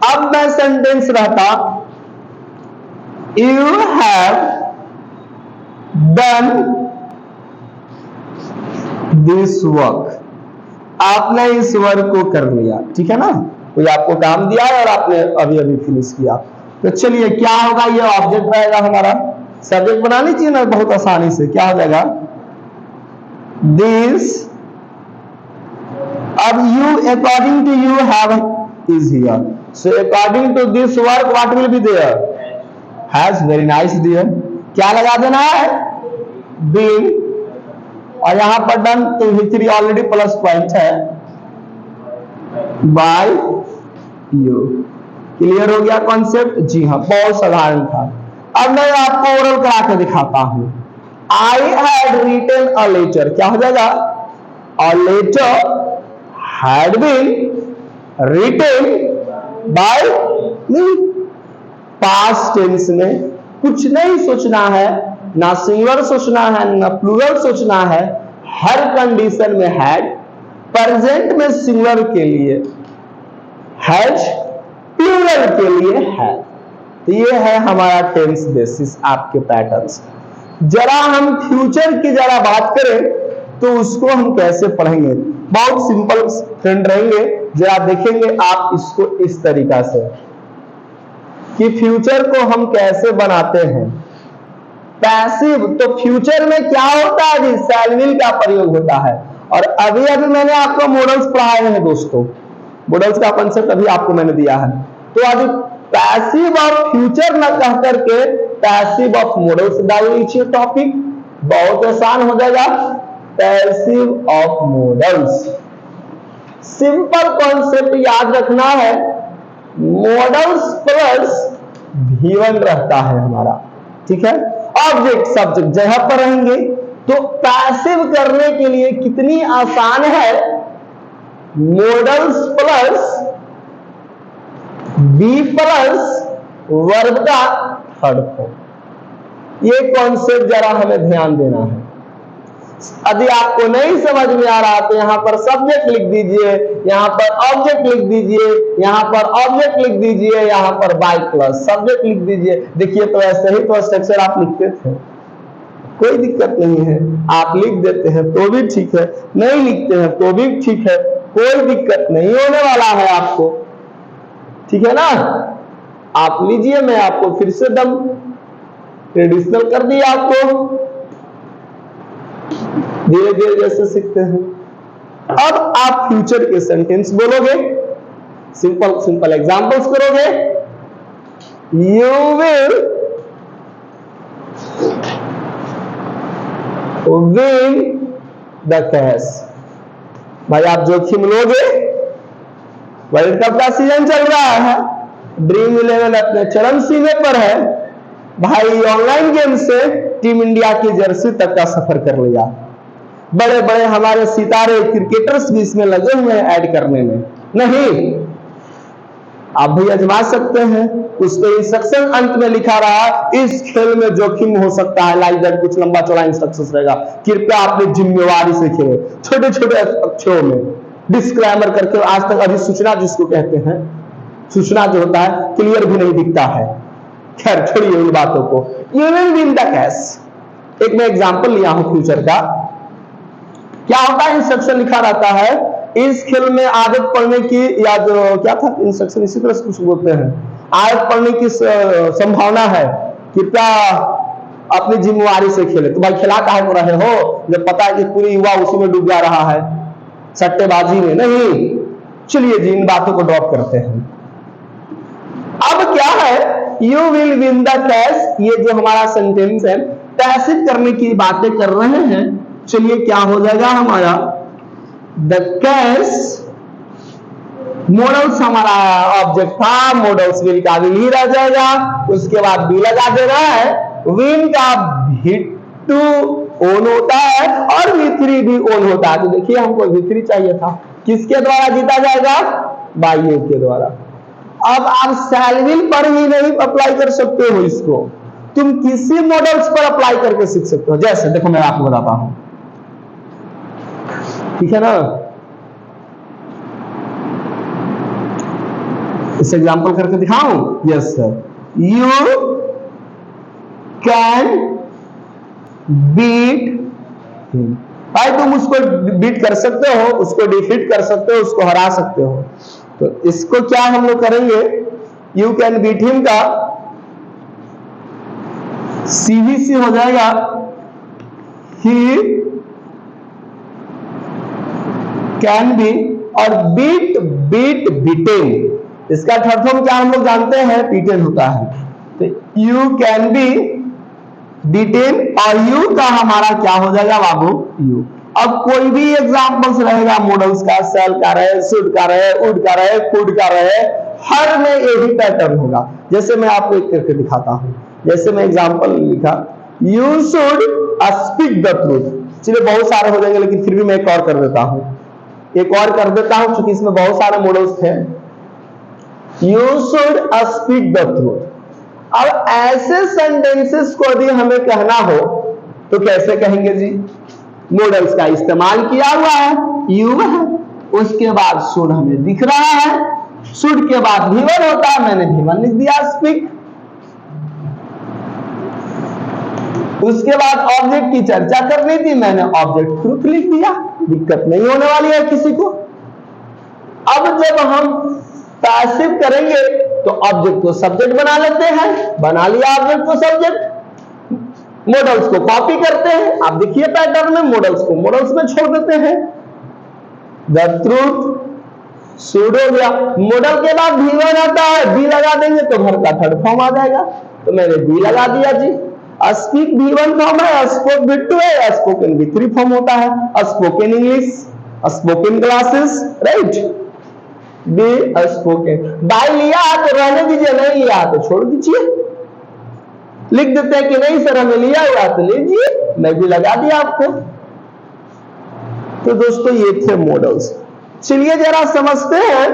अब मैं सेंटेंस रहता, you have done this work, आपने इस वर्क को कर लिया, ठीक है ना, कोई आपको काम दिया है और आपने अभी अभी फिनिश किया। तो चलिए क्या होगा, ये ऑब्जेक्ट रहेगा हमारा, सब्जेक्ट बनानी चाहिए ना बहुत आसानी से, क्या हो जाएगा दिस, अब you according to you have is here, so according to this work what will be there, has, very nice dear, क्या लगा देना है बीन, और यहां पर डन, तो हिस्ट्री ऑलरेडी प्लस पॉइंट है बाय यू। क्लियर हो गया कॉन्सेप्ट? जी हाँ, बहुत साधारण था। अब मैं आपको ओरल करा के दिखाता हूं। I had written a letter, क्या हो जाएगा, a letter had been written by me. Past tense में कुछ नहीं सोचना है, ना सिंगुलर सोचना है ना प्लूरल सोचना है, हर कंडीशन में हैड, प्रेजेंट में सिंगुलर के लिए हैज, प्लूरल के लिए है। तो ये है हमारा टेंस बेसिस आपके पैटर्न्स। जरा हम फ्यूचर की जरा बात करें तो उसको हम कैसे पढ़ेंगे, बहुत सिंपल फ्रेंड रहेंगे, जरा देखेंगे आप इसको इस तरीका से कि फ्यूचर को हम कैसे बनाते हैं। पैसिव, तो फ्यूचर में क्या होता है जी, शैल विल का प्रयोग होता है। और अभी अभी मैंने आपको मॉडल्स पढ़ाए हैं दोस्तों, मॉडल्स का कॉन्सेप्ट अभी आपको मैंने दिया है। तो अभी पैसिव ऑफ फ्यूचर न कह करके पैसिव ऑफ मॉडल्स डाल लीजिए टॉपिक, बहुत आसान हो जाएगा। Passive of models, simple concept याद रखना है, मॉडल्स प्लस V1 रहता है हमारा, ठीक है। ऑब्जेक्ट सब्जेक्ट जगह पर रहेंगे, तो पैसिव करने के लिए कितनी आसान है, models plus be plus verb का थर्ड फॉर्म। ये कॉन्सेप्ट जरा हमें ध्यान देना है। यदि आपको नहीं समझ में आ रहा तो यहां पर सब्जेक्ट लिख दीजिए, यहां पर ऑब्जेक्ट लिख दीजिए, यहां पर ऑब्जेक्ट लिख दीजिए, यहां पर बाय प्लस सब्जेक्ट लिख दीजिए। देखिए तो ऐसे ही तो स्ट्रक्चर आप लिखते थे, कोई दिक्कत नहीं है। आप लिख देते हैं तो भी ठीक है, नहीं लिखते हैं तो भी ठीक है, कोई दिक्कत नहीं होने वाला है आपको, ठीक है ना। आप लीजिए, मैं आपको फिर से दम ट्रेडिशनल कर दिया आपको, धीरे धीरे जैसे सीखते हैं। अब आप फ्यूचर के सेंटेंस बोलोगे, सिंपल सिंपल एग्जांपल्स करोगे। You will win the cash, भाई आप जोखिम लोगे, वर्ल्ड कप का सीजन चल रहा है, ड्रीम 11 अपने चरम सीने पर है भाई, ऑनलाइन गेम से टीम इंडिया की जर्सी तक का सफर कर लिया, बड़े बड़े हमारे सितारे क्रिकेटर्स भी इसमें लगे हुए हैं ऐड करने में। नहीं, आप भी आजमा सकते हैं, उस पर इंस्ट्रक्शन अंत में लिखा रहा, इस खेल में जोखिम हो सकता है, लाइक दैट कुछ लंबा चौड़ा इंस्ट्रक्शन रहेगा, कृपया अपनी जिम्मेवारी से खेलें। छोटे छोटे अक्षरों में डिस्क्लेमर करके, आज तक अधिसूचना जिसको कहते हैं, सूचना जो होता है क्लियर भी नहीं दिखता है। खैर छोड़िए उन बातों को। You will win the cash, एक मैं एग्जांपल लिया हूं फ्यूचर का। क्या होता है, इंस्ट्रक्शन लिखा रहता है, इस खेल में आदत पड़ने की, या जो क्या था इंस्ट्रक्शन, इसी तरह से कुछ बोलते हैं, आदत पड़ने की संभावना है, कृपया अपनी जिम्मेवारी से खेले। तो भाई खिला काहे को रहे हो जब पता है कि पूरी युवा उसी में डूब जा रहा है, सट्टेबाजी में। नहीं, चलिए जी इन बातों को ड्रॉप करते हैं। अब क्या है, you will win the cash, ये जो हमारा सेंटेंस है पैसिव करने की बातें कर रहे हैं। चलिए क्या हो जाएगा हमारा, द कैश, मॉडल्स हमारा ऑब्जेक्ट था, मॉडल्स विल का विल ही रह जाएगा, उसके बाद बी लगा देना है, विन का V2 ओन होता है और V3 भी ओन होता है। तो देखिए हमको V3 चाहिए था, किसके द्वारा जीता जाएगा, बाय यू के द्वारा। अब आप शैल विल पर ही नहीं अप्लाई कर सकते हो इसको, तुम किसी मॉडल्स पर अप्लाई करके सीख सकते हो। जैसे देखो मैं आपको बताता हूं, ठीक है ना, इस एग्जांपल करके दिखाऊं। Yes sir, you can beat him, भाई तुम उसको बीट कर सकते हो, उसको डिफीट कर सकते हो, उसको हरा सकते हो। तो इसको क्या हम लोग करेंगे, यू कैन बीट हिम का सीवीसी हो जाएगा ही कैन बी, और बीट बीट बीटेन, इसका थर्ड फॉर्म क्या हम लोग जानते हैं, बीटेन होता है। तो यू कैन बी बीटेन, और यू का हमारा क्या हो जाएगा बाबू, यू। अब कोई भी एग्जांपल्स रहेगा मॉडल्स का, सेल का रहे, शुड का रहे, वुड का रहे, कुड का रहे, हर में यही पैटर्न होगा। जैसे मैं आपको एक करके दिखाता हूं, जैसे मैं एग्जांपल लिखा, you should speak the truth. चलिए बहुत सारे हो जाएंगे, लेकिन फिर भी मैं एक और कर देता हूं, क्योंकि इसमें बहुत सारे मॉडल्स थे। You should speak the truth. अब ऐसे सेंटेंसेस को यदि हमें कहना हो तो कैसे कहेंगे जी, मॉडल्स का इस्तेमाल किया हुआ है, यू है, उसके बाद शुड हमें दिख रहा है, शुड के बाद V1 होता है, मैंने V1 लिख दिया स्पीक। उसके बाद ऑब्जेक्ट की चर्चा करनी थी, मैंने ऑब्जेक्ट ट्रूथ लिख दिया, दिक्कत नहीं होने वाली है किसी को। अब जब हम पैसिव करेंगे तो ऑब्जेक्ट को सब्जेक्ट बना लेते हैं, बना लिया ऑब्जेक्ट को सब्जेक्ट, मॉडल्स को कॉपी करते हैं। आप देखिए पैटर्न में मॉडल्स को मॉडल्स में छोड़ देते हैं। द ट्रूथ शुड हो गया, मॉडल के बाद V1 आता है, बी लगा देंगे तो घर का थर्ड फॉर्म आ जाएगा, तो मैंने बी लगा दिया जी। स्पीक V1 फॉर्म है, स्पोक V2 है, स्पोकन V3 फॉर्म होता है, spoken English, spoken classes, right, be spoken. By लिया तो रहने दीजिए, नहीं लिया तो छोड़ दीजिए, लिख देते हैं कि नहीं सर हमें लिया हुआ तो लीजिए, मैं भी लगा दिया आपको। तो दोस्तों ये थे मॉडल्स। चलिए जरा समझते हैं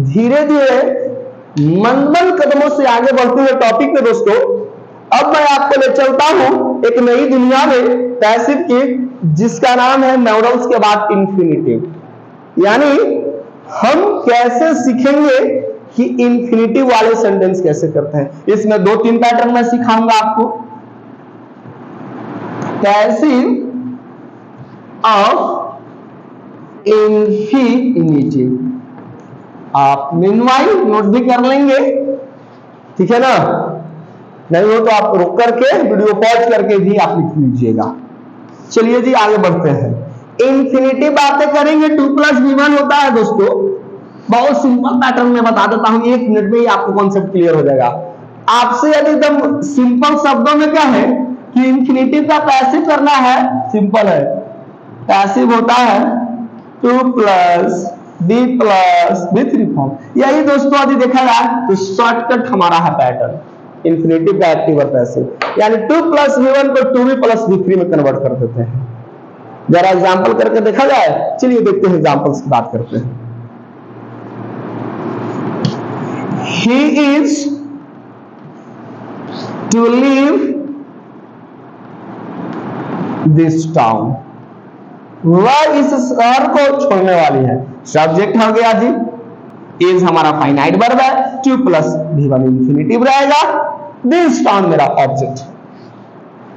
धीरे धीरे मंद मंद कदमों से आगे बढ़ते हुए टॉपिक में। दोस्तों अब मैं आपको ले चलता हूं एक नई दुनिया में पैसिव की, जिसका नाम है मॉडल्स के बाद इंफिनिटिव। यानी हम कैसे सीखेंगे कि इंफिनिटिव वाले सेंटेंस कैसे करते हैं। इसमें 2-3 पैटर्न मैं सिखाऊंगा आपको। पैसिव ऑफ इंफिनिटिव, आप मीनवाइल नोट भी कर लेंगे, ठीक है ना, नहीं हो तो आप रुक करके वीडियो पॉज करके भी आप लिख लीजिएगा। चलिए जी आगे बढ़ते हैं। इंफिनिटिव बातें करेंगे, 2 + V1 होता है दोस्तों। बहुत सिंपल पैटर्न में बता देता हूं, 1 मिनट में ही आपको कॉन्सेप्ट क्लियर हो जाएगा। आपसे यदि एकदम सिंपल शब्दों में कहे कि इंफिनिटिव का पैसिव करना है, सिंपल है, पैसिव होता है 2 + B + V3 फॉर्म। यही दोस्तों यदि देखा जाए तो शॉर्टकट हमारा है पैटर्न इंफिनिटिव का एक्टिव और पैसिव, यानी 2 + V1 को 2B + V3 में कन्वर्ट कर देते हैं। जरा एग्जांपल करके देखा जाए, चलिए देखते हैं, एग्जांपल्स की बात करते हैं। He is to leave this town, वह इस शहर को छोड़ने वाली है। सब्जेक्ट हो गया जी, इज हमारा फाइनाइट वर्ब है, 2 + V1 इंफिनिटिव रहेगा, दिस टाउन मेरा ऑब्जेक्ट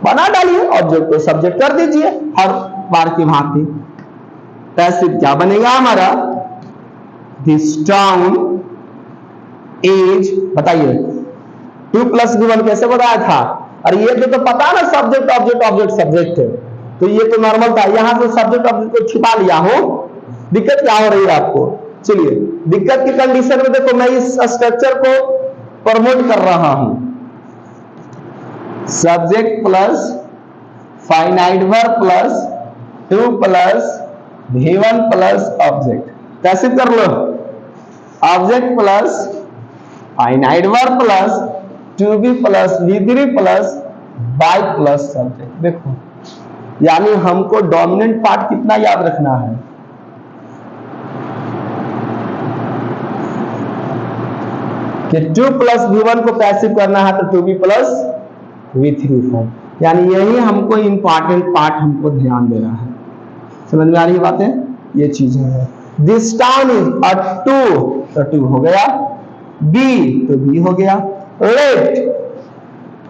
बना डालिए, ऑब्जेक्ट को सब्जेक्ट कर दीजिए हर बार की भांति। पैसिव क्या बनेगा हमारा, दिस टाउन इज, बताइए 2 + V1 कैसे बताया था, और ये तो पता ना सब्जेक्ट ऑब्जेक्ट ऑब्जेक्ट सब्जेक्ट है, तो ये तो नॉर्मल था, यहां से सब्जेक्ट ऑब्जेक्ट को छिपा लिया हो। दिक्कत क्या हो रही है आपको, चलिए दिक्कत की कंडीशन में देखो, मैं इस स्ट्रक्चर को प्रमोट कर रहा हूं, subject plus finite verb plus 2 + V1 plus object. कैसे कर लो, object plus finite verb plus 2B + V3 plus by plus subject. देखो यानी हमको डोमिनेंट पार्ट कितना याद रखना है, कि 2 + V1 को पैसिव करना है तो 2B + V3 फॉर्म, यानी यही हमको इंपॉर्टेंट पार्ट हमको ध्यान देना है। समझ में आ रही है बातें, ये चीजें हैं। दिस टाउन इज अ 2 तो 2 हो गया, बी तो बी हो गया, लेट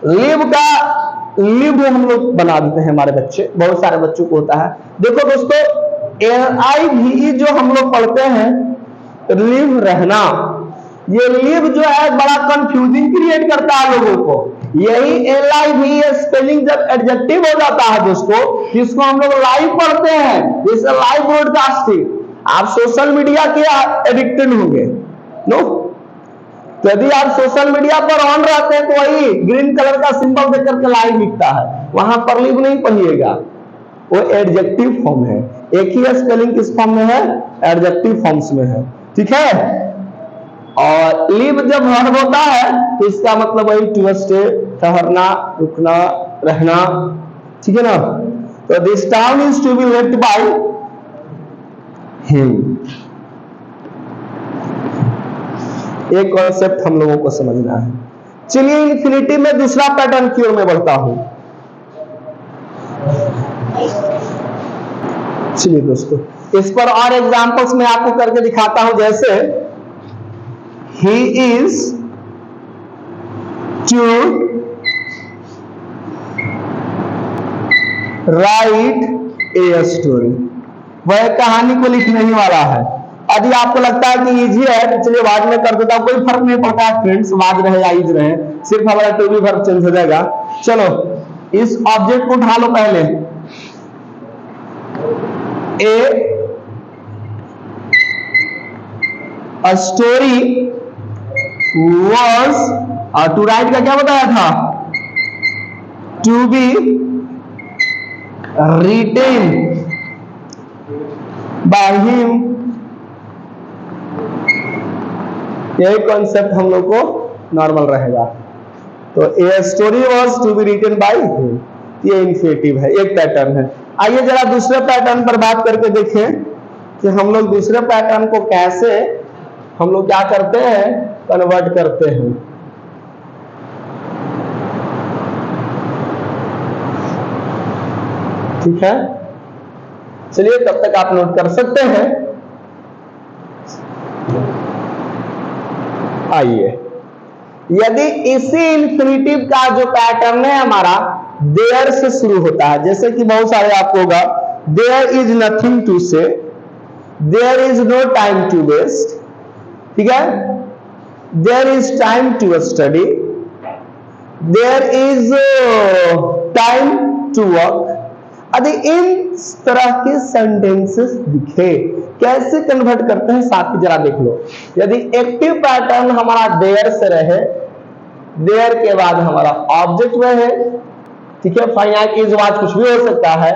लिव का लिव हम लोग बना देते हैं, हमारे बच्चे, बहुत सारे बच्चों को होता है। देखो दोस्तों, LIVE जो हम लोग पढ़ते हैं, लिव रहना, ये लिव जो है बड़ा कंफ्यूजिंग क्रिएट करता है लोगों को। यही LIVE स्पेलिंग जब एडजेक्टिव हो जाता है दोस्तों, जिसको हम लोग लाइव पढ़ते हैं, जैसे लाइव ब्रॉडकास्टिंग, आप सोशल मीडिया के एडिक्टेड होंगे नो, तो यदि आप सोशल मीडिया पर ऑन रहते हैं तो वही ग्रीन कलर का सिंबल देख करके लाइव लिखता है, वहां पर लिव नहीं पढ़िएगा, वो एडजेक्टिव फॉर्म है। एक ही स्पेलिंग किस फॉर्म में है? एडजेक्टिव फॉर्म्स में है, ठीक है। और लिव जब वर्ब होता है तो इसका मतलब वही टू स्टे, ठहरना, रुकना, रहना, ठीक है ना। तो this town is to be left by him. एक कॉन्सेप्ट हम लोगों को समझना है। चलिए इंफिनिटिव में दूसरा पैटर्न की ओर मैं बढ़ता हूं। चलिए दोस्तों, इस पर और एग्जांपल्स मैं आपको करके दिखाता हूं। जैसे he is to write a story, वह कहानी को लिखने ही वाला है। यदि आपको लगता है कि इजी है तो चलिए बाद में कर देता हूं, कोई फर्क नहीं पड़ता है फ्रेंड्स, वाज रहे या इज रहे, सिर्फ हमारा टू बी वर्ब चेंज हो जाएगा। चलो इस ऑब्जेक्ट को उठा लो पहले, a story was, to write का क्या बताया था? To be written by him. यही कॉन्सेप्ट हम लोग को नॉर्मल रहेगा। तो a story was to be written by him, ये इन्फिनिटिव है, एक पैटर्न है। आइए जरा दूसरे पैटर्न पर बात करके देखें कि हम लोग दूसरे पैटर्न को कैसे हम लोग क्या करते हैं, कन्वर्ट करते हैं। ठीक है, चलिए तब तक आप नोट कर सकते हैं। आइए, यदि इसी इन्फिनिटिव का जो पैटर्न है हमारा देयर से शुरू होता है, जैसे कि बहुत सारे आपको होगा, there is nothing to say, there is no time to waste, ठीक है, there is time to study, there is time to work. यदि इन तरह के सेंटेंसेस दिखे, कैसे कन्वर्ट करते हैं साथी जरा देख लो। यदि एक्टिव पैटर्न हमारा देयर से रहे, देयर के बाद हमारा ऑब्जेक्ट रहे, ठीक है, फाइनाइट इज वाज कुछ भी हो सकता है,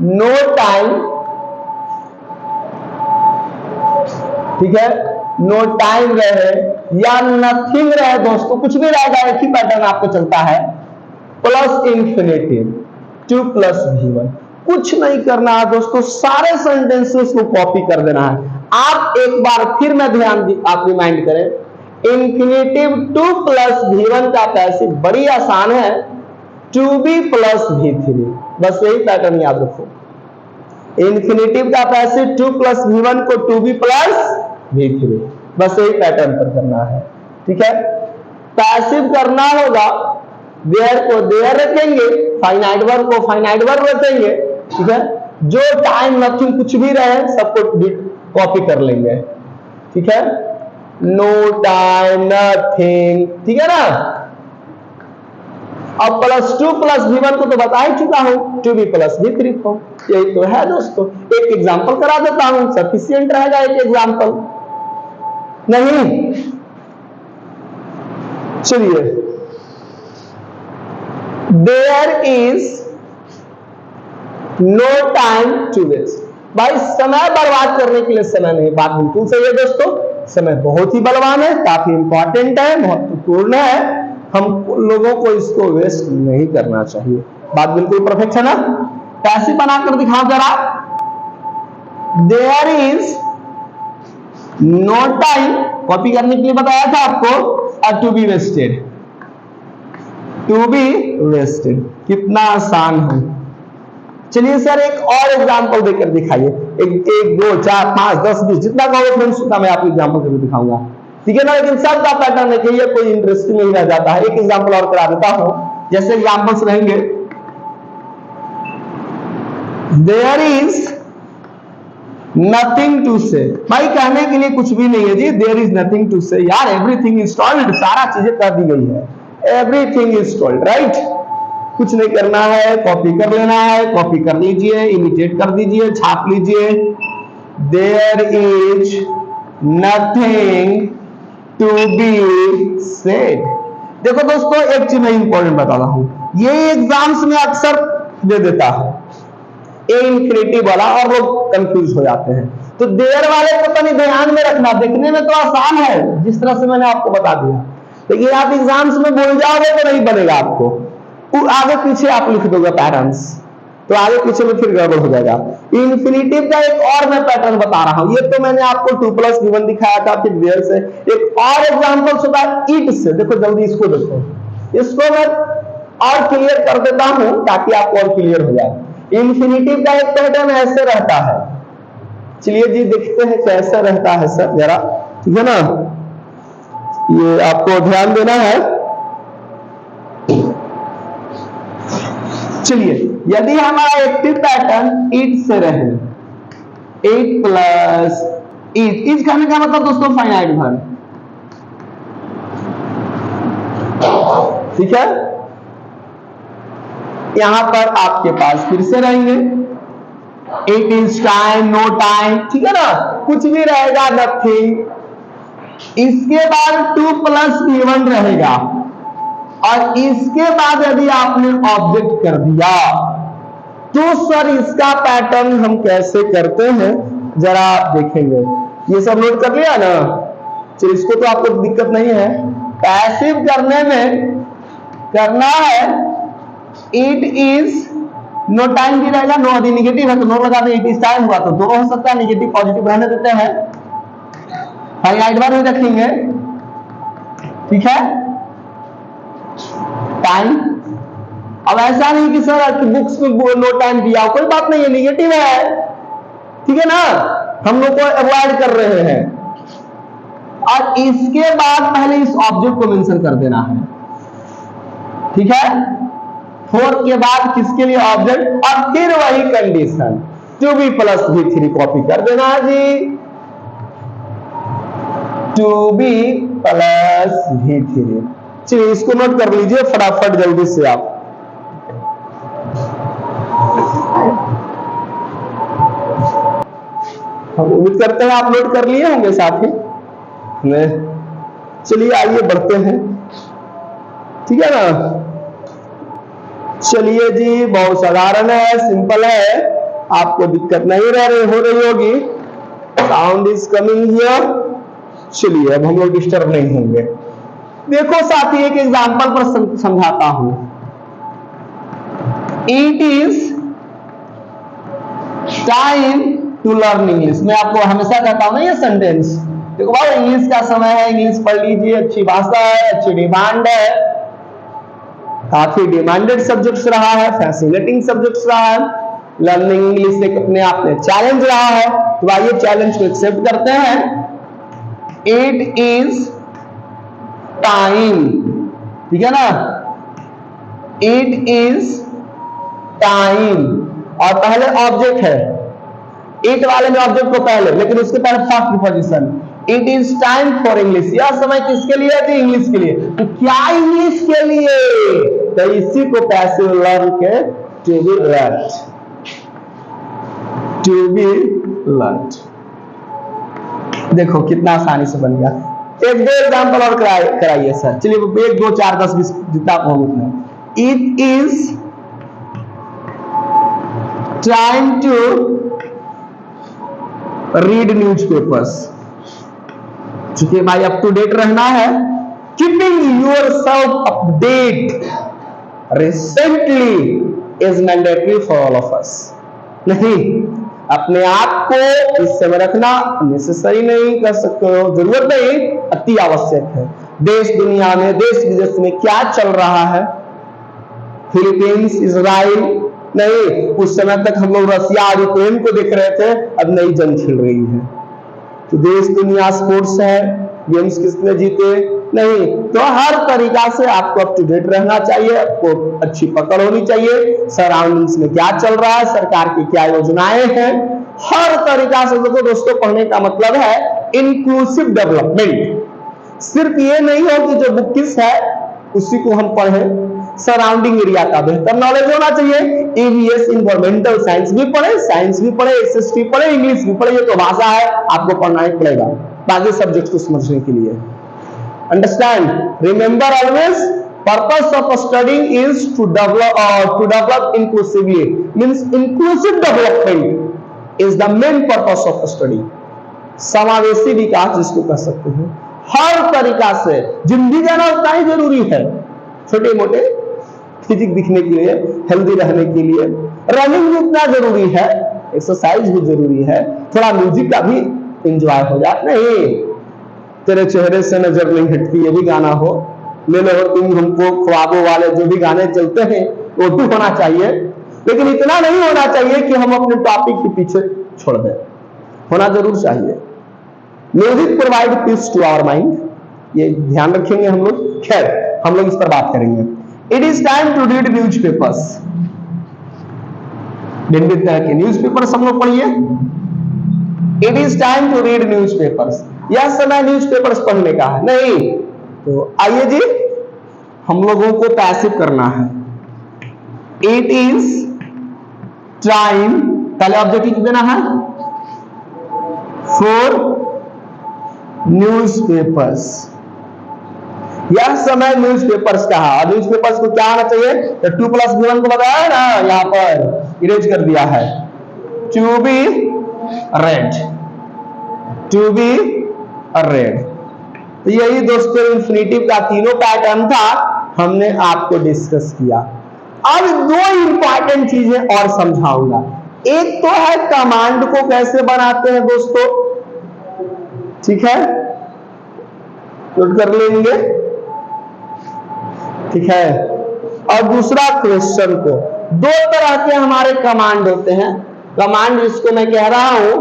नो टाइम, ठीक है, नो टाइम रहे या नथिंग रहे दोस्तों, कुछ भी रहेगा, एक ही पैटर्न आपको चलता है, plus infinitive, two plus V1। कुछ नहीं करना है दोस्तों, सारे सेंटेंसेस को कॉपी कर देना है। आप एक बार फिर मैं आप रिमाइंड करें, इन्फिनिटिव टू प्लस V1 का पैसिव बड़ी आसान है, टू बी प्लस V3, बस यही पैटर्न याद रखो। इन्फिनिटिव का पैसिव टू प्लस V1 को टू बी प्लस V3, बस यही पैटर्न पर करना है, ठीक है। पैसिव करना होगा, देयर को देयर रखेंगे, फाइनाइट वर्ब को फाइनाइट वर्ब रखेंगे, ठीक है, जो टाइम नथिंग कुछ भी रहे सबको कॉपी कर लेंगे, ठीक है, नो टाइम नथिंग, ठीक है ना। अब प्लस टू प्लस V1 को तो बता ही चुका हूं, टू बी प्लस V3 को, यही तो है दोस्तों। एक एग्जांपल करा देता हूं, सफिशिएंट रहेगा एक एग्जांपल नहीं। चलिए, there is no time to waste. भाई समय बर्बाद करने के लिए समय नहीं, बात बिल्कुल सही है दोस्तों, समय बहुत ही बलवान है, काफी इंपॉर्टेंट है, महत्वपूर्ण है, हम लोगों को इसको वेस्ट नहीं करना चाहिए, बात बिल्कुल परफेक्ट है ना। कैसे बनाकर दिखाओ जरा, there is no time, copy करने के लिए बताया था आपको, to be wasted, to be wasted, कितना आसान है। चलिए सर एक और एग्जांपल देकर दिखाइए, एक दो चार पांच 10 20 जितना कहोगे फ्रेंड्स उतना मैं आपको एग्जांपल करके दिखाऊंगा, ठीक है ना। लेकिन सबका पैटर्न है कि ये कोई इंटरेस्टिंग नहीं रह जाता है। एक एग्जांपल और करा देता हूं, जैसे एग्जाम्पल्स रहेंगे, देयर इज नथिंग टू से, भाई कहने के लिए कुछ भी नहीं है जी, देयर इज नथिंग टू से, यार एवरीथिंग इज टोल्ड, सारा चीजें कर दी गई है, एवरीथिंग इज टोल्ड, राइट। कुछ नहीं करना है, कॉपी कर लेना है, कॉपी कर लीजिए, इमिटेट कर दीजिए, छाप लीजिए। There is nothing to be said. देखो दोस्तों, एक चीज मैं इंपॉर्टेंट बता रहा हूं, ये एग्जाम्स में अक्सर दे देता है ए इंफिनिटिव वाला, और लोग कंफ्यूज हो जाते हैं। तो देयर वाले को तो नहीं ध्यान में रखना, देखने में तो आसान है जिस तरह से मैंने आपको बता दिया, लेकिन तो आप एग्जाम्स में बोल जाओगे तो नहीं बनेगा आपको, आगे पीछे आप लिख दोगे पैटर्न्स, तो आगे पीछे में फिर गड़बड़ हो जाएगा। इंफिनिटिव का एक और मैं पैटर्न बता रहा हूं, ये तो मैंने आपको 2+V1 दिखाया था, फिर देयर से एक और एग्जांपल होता है इट से। देखो जल्दी इसको देखो, इसको मैं और क्लियर कर देता हूं ताकि आपको और क्लियर हो जाए। इंफिनिटिव का एक पैटर्न ऐसे रहता है, चलिए जी देखते हैं कैसा रहता है सर जरा, ठीक है ना, ये आपको ध्यान देना है। चलिए, यदि हमारा एक्टिव पैटर्न इट से रहे, 8 प्लस इट, इस कहने का मतलब दोस्तों फाइनाइट भर, ठीक है। यहां पर आपके पास फिर से रहेंगे it is time, no time, ठीक है ना, कुछ भी रहेगा, नथिंग। इसके बाद 2+V1 रहेगा, और इसके बाद यदि आपने ऑब्जेक्ट कर दिया तो सर इसका पैटर्न हम कैसे करते हैं जरा आप देखेंगे। ये सब नोट कर लिया ना, चलिए इसको तो आपको दिक्कत नहीं है। पैसिव करने में करना है इट इज, नो टाइम भी रहेगा, नो यदि निगेटिव है तो नो लगा दें, इट इज टाइम हुआ तो दोनों हो सकता है, निगेटिव पॉजिटिव रहने देते हैं, फाइनाइट बार भी रखेंगे, ठीक है। टाइम, अब ऐसा नहीं कि सर बुक्स में नो टाइम दिया, कोई बात नहीं है, निगेटिव है, ठीक है ना, हम लोग को अवॉइड कर रहे हैं। और इसके बाद पहले इस ऑब्जेक्ट को मेंशन कर देना है, ठीक है। 4 के बाद किसके लिए ऑब्जेक्ट, और फिर वही कंडीशन 2B+V3 कॉपी कर देना है जी, 2B+V3। चलिए इसको नोट कर लीजिए फटाफट जल्दी से आप। हम उम्मीद करते हैं आप नोट कर लिए होंगे साथी। चलिए आइए बढ़ते हैं, ठीक है ना। चलिए जी, बहुत साधारण है, सिंपल है, आपको दिक्कत नहीं हो रही होगी। Sound is coming here. चलिए अब हम लोग डिस्टर्ब नहीं होंगे। देखो साथी, एक एग्जांपल पर समझाता हूं। It is time to learn English. मैं आपको हमेशा कहता हूं ना ये सेंटेंस, देखो भाई इंग्लिश का समय है, इंग्लिश पढ़ लीजिए, अच्छी भाषा है, अच्छी डिमांड है, काफी डिमांडेड सब्जेक्ट्स रहा है, फैसिनेटिंग सब्जेक्ट्स रहा है, लर्निंग इंग्लिश एक अपने आप में चैलेंज रहा है। तो आइए चैलेंज को एक्सेप्ट करते हैं। इट इज टाइम, ठीक है ना, इट इज टाइम, और पहले ऑब्जेक्ट है, इट वाले में ऑब्जेक्ट को पहले, लेकिन उसके पहले first preposition, it is time for English. यह समय किसके लिए है? इंग्लिश के लिए। तो क्या इंग्लिश के लिए? तो इसी को पैसिव लर्न के to be learned, to be learned. देखो कितना आसानी से बन गया। एक दो एग्जांपल और कराइए सर। चलिए 1 2 4 10 20 जितना आप हो उतना। It is time to read newspapers. चूंकि भाई अप टू डेट रहना है, keeping yourself update recently is mandatory for all of us. नहीं, अपने आप को इस समय रखना नेसेसरी नहीं, कर सकते हो, जरूरत नहीं, अति आवश्यक है। देश दुनिया में, देश विदेश में क्या चल रहा है, फिलीपींस, इजराइल, नहीं, उस समय तक हम लोग रसिया और यूक्रेन को देख रहे थे, अब नई जंग छिड़ रही है। तो देश दुनिया स्पोर्ट्स है, गेम्स किसने जीते, नहीं। तो हर तरीका से आपको अप टू डेट रहना चाहिए, आपको अच्छी पकड़ होनी चाहिए, सराउंडिंग्स में क्या चल रहा है, सरकार की क्या योजनाएं हैं, हर तरीका से। देखो दोस्तों, पढ़ने का मतलब है इंक्लूसिव डेवलपमेंट। सिर्फ ये नहीं हो कि जो बुक किस है उसी को हम पढ़ें, सराउंडिंग एरिया का बेहतर नॉलेज होना चाहिए। ईवीएस इन्वायरमेंटल साइंस भी पढ़े, साइंस भी पढ़े, एसएसटी पढ़े, इंग्लिश भी पढ़े। ये तो भाषा है, आपको पढ़ना ही पड़ेगा बाकी सब्जेक्ट को समझने के लिए। Understand, remember always, purpose of studying is to develop inclusively, means inclusive development is the main purpose of study. समावेशी विकास जिसको कह सकते हैं, हर तरीका से जिंदगी जाना उतना ही जरूरी है। छोटे मोटे फिजिक दिखने के लिए, हेल्दी रहने के लिए रनिंग भी उतना जरूरी है, एक्सरसाइज भी जरूरी है, थोड़ा म्यूजिक का भी एंजॉय हो जाए। नहीं, तेरे चेहरे से नजर नहीं हटती, ये भी गाना हो, ले लो तुम हमको ख्वाबों वाले, जो भी गाने चलते हैं वो भी होना चाहिए, लेकिन इतना नहीं होना चाहिए कि हम अपने टॉपिक के पीछे छोड़ दें। होना जरूर चाहिए। Music provide peace to our mind, ये ध्यान रखेंगे हम लोग। खैर, हम लोग इस पर बात करेंगे। It is time to read newspapers. भिन्न भिन्न तरह के न्यूज पेपर्स हम लोग पढ़िए। It is time to read newspapers. यह समय न्यूज पेपर्स पढ़ने का है नहीं। तो आइए जी, हम लोगों को पैसिव करना है। इट इज टाइम, पहले ऑब्जेक्टिव देना है, फॉर न्यूज पेपर्स। यह समय न्यूज पेपर्स का है। और न्यूज पेपर्स को क्या आना चाहिए? तो 2+1 को बताया है ना, यहां पर इरेज कर दिया है, to be read, to be read. तो यही दोस्तों इंफिनिटिव का तीनों पैटर्न था, हमने आपको डिस्कस किया। अब दो इंपॉर्टेंट चीजें और समझाऊंगा। एक तो है कमांड को कैसे बनाते हैं दोस्तों, ठीक है, नोट कर लेंगे, ठीक है। और दूसरा क्वेश्चन को, दो तरह के हमारे कमांड होते हैं। कमांड जिसको मैं कह रहा हूं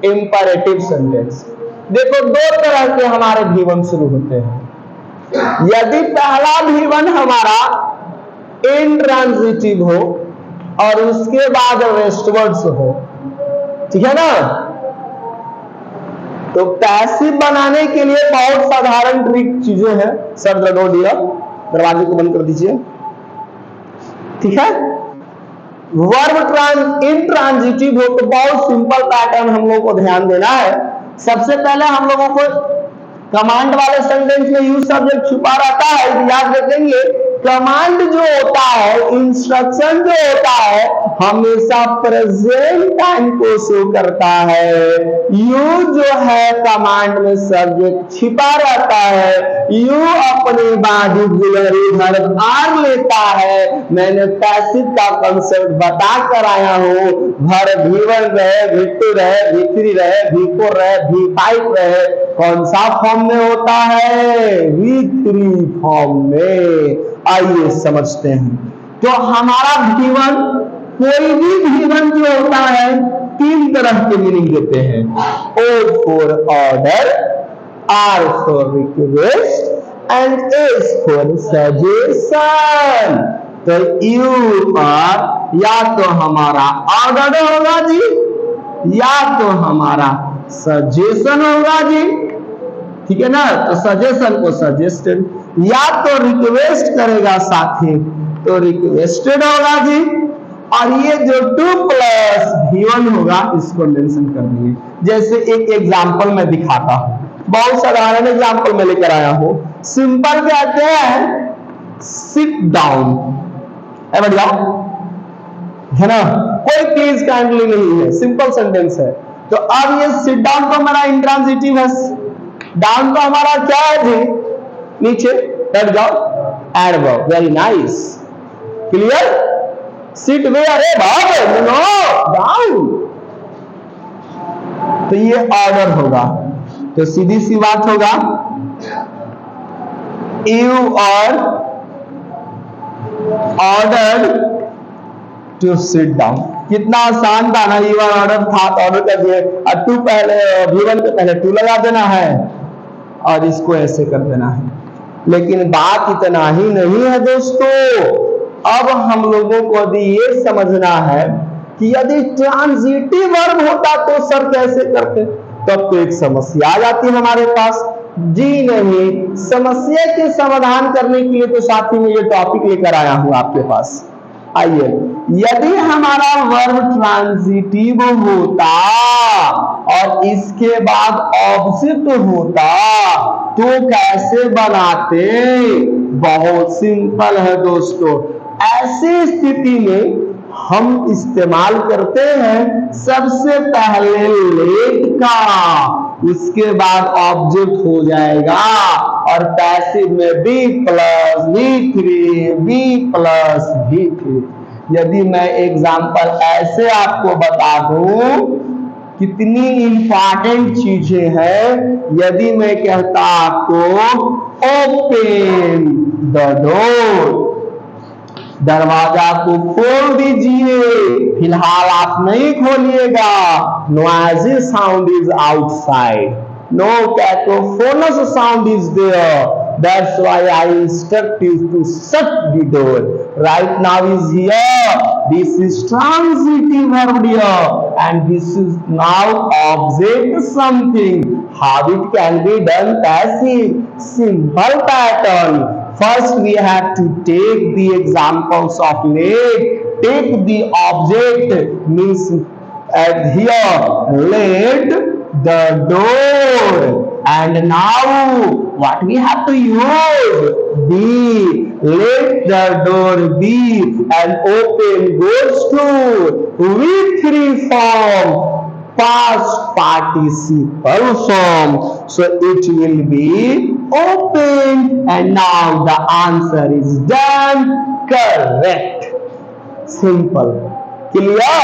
इंपैरेटिव सेंटेंस। देखो, दो तरह के हमारे V1 शुरू होते हैं। यदि पहला V1 हमारा इंट्रांजिटिव हो और उसके बाद वेस्टवर्ड्स हो, ठीक है ना, तो पैसिव बनाने के लिए बहुत साधारण ट्रिक चीजें हैं। सर दरवाजे को बंद कर दीजिए, ठीक है। वर्ब इंट्रांजिटिव हो तो बहुत सिंपल पैटर्न हम लोगों को ध्यान देना है। सबसे पहले हम लोगों को कमांड वाले सेंटेंस में यूज सब्जेक्ट छुपा रहता है, याद रखेंगे। कमांड जो होता है, इंस्ट्रक्शन जो होता है, हमेशा प्रेजेंट टाइम को शो करता है। यू जो है कमांड में सब्जेक्ट छिपा रहता है, यू अपनी बाडी इधर आर लेता है। मैंने पैसिव का कंसेप्ट बता कर आया हूं। भर V1 रहे, V2 रहे, V3 रहे, V4 रहे, V5 रहे, कौन सा फॉर्म में होता है? V3 फॉर्म में। आइए समझते हैं। तो हमारा V1, कोई भी V1 जो होता है, तीन तरह के मीनिंग देते हैं। O for order, R for request and S for suggestion. तो यू और या तो हमारा ऑर्डर होगा जी, या तो हमारा सजेशन होगा जी, ठीक है ना। तो सजेशन को सजेस्टेड, या तो रिक्वेस्ट करेगा साथी तो रिक्वेस्टेड होगा जी। और ये जो 2+V1 होगा इसको मेंशन कर दिए। जैसे एक एग्जांपल मैं दिखाता हूं, बहुत साधारण एग्जांपल मैं लेकर आया हूं। सिंपल कहते हैं सिट डाउन, बैठ जाओ, है ना, कोई प्लीज काइंडली नहीं है, सिंपल सेंटेंस है। तो अब ये सिट डाउन तो हमारा इंट्रांजिटिव है, डाउन तो हमारा क्या है जी, नीचे, बैठ जाओ, adverb, very nice, clear. Sit where है भाव, नो डाउन, तो ये ऑर्डर होगा। तो सीधी सी बात होगा, यू और ऑर्डर टू सिट डाउन। कितना आसान था ना, यू और ऑर्डर था तो ऑर्डर कर दिए, और टू पहले V1 पे पहले टू लगा देना है और इसको ऐसे कर देना है। लेकिन बात इतना ही नहीं है दोस्तों, अब हम लोगों को यदि ये समझना है कि यदि ट्रांजिटिव वर्ब होता तो सर कैसे करते, तब तो एक समस्या आ जाती है हमारे पास। जी नहीं, समस्या के समाधान करने के लिए तो साथी में ये टॉपिक लेकर आया हूं आपके पास। आइए, यदि हमारा वर्ब ट्रांजिटिव होता और इसके बाद ऑब्जेक्ट होता तो कैसे बनाते? बहुत सिंपल है दोस्तों। ऐसी स्थिति में हम इस्तेमाल करते हैं सबसे पहले लेट का, उसके बाद ऑब्जेक्ट हो जाएगा और पैसिव में बी प्लस V3 यदि मैं एग्जाम्पल ऐसे आपको बता दूं, कितनी इंपॉर्टेंट चीजें हैं। यदि मैं कहता आपको ओपन द डोर, दरवाजा को खोल दीजिए, फिलहाल आप नहीं खोलिएगा, noisy sound is outside, no cacophonous sound is there, that's why I instruct you to shut the door. Right now is here, this is transitive verb here, and this is now object something. How it can be done? Passive, simple pattern. First we have to take the examples of let. Take the object, means here let the door, and now what we have to use? Be. Let the door be, and open goes to V3 form, past participle form, so it will be open, and now the answer is done, correct. Simple, clear?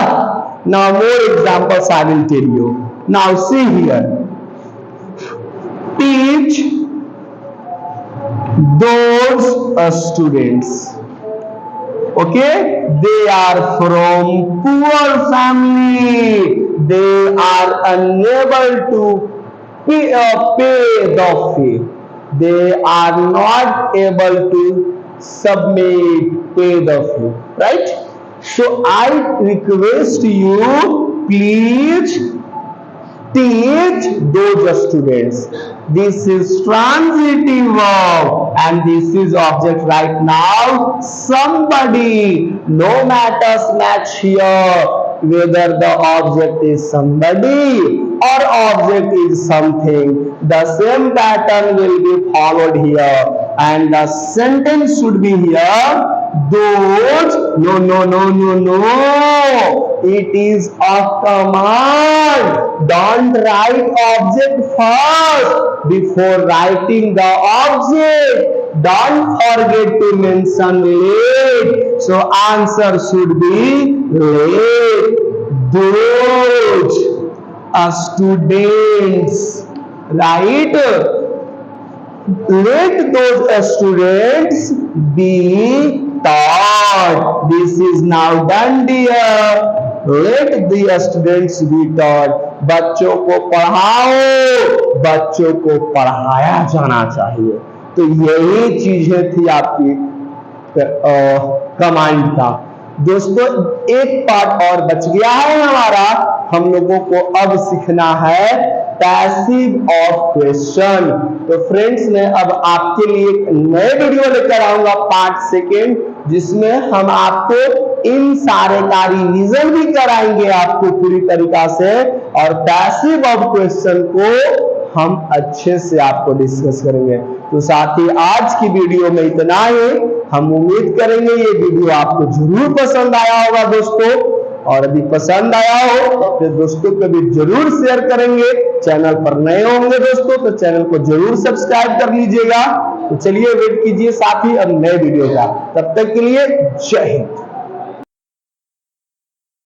Now more examples I will tell you. Now see here, teach those students, okay, they are from poor family, they are unable to pay the fee, they are not able to pay the fee, right? So I request you, please teach those students. This is transitive verb and this is object right now, somebody. No matters match here whether the object is somebody or object is something. The same pattern will be followed here, and the sentence should be here, those. No, it is a command. Don't write object first before writing the object. Don't forget to mention let. So answer should be let those students, right? Let those students be taught. This is now done, dear. Let the students be taught. बच्चों को पढ़ाओ, बच्चों को पढ़ाया जाना चाहिए। तो यही चीजें थी आपकी कमांड का। दोस्तों एक पार्ट और बच गया है हमारा, हम लोगों को अब सीखना है पैसिव ऑफ क्वेश्चन। तो फ्रेंड्स मैं अब आपके लिए एक नए वीडियो लेकर आऊंगा पार्ट सेकेंड, जिसमें हम आपको इन सारे का रिवीजन भी कराएंगे आपको पूरी तरीका से, और पैसिव ऑफ क्वेश्चन को हम अच्छे से आपको डिस्कस करेंगे। तो साथ ही आज की वीडियो में इतना ही। हम उम्मीद करेंगे ये वीडियो आपको जरूर पसंद आया होगा दोस्तों, और यदि पसंद आया हो तो अपने दोस्तों को भी जरूर शेयर करेंगे। चैनल पर नए होंगे दोस्तों तो चैनल को जरूर सब्सक्राइब कर लीजिएगा। तो चलिए वेट कीजिए साथ ही अब नए वीडियो का, तब तक के लिए जय हिंद।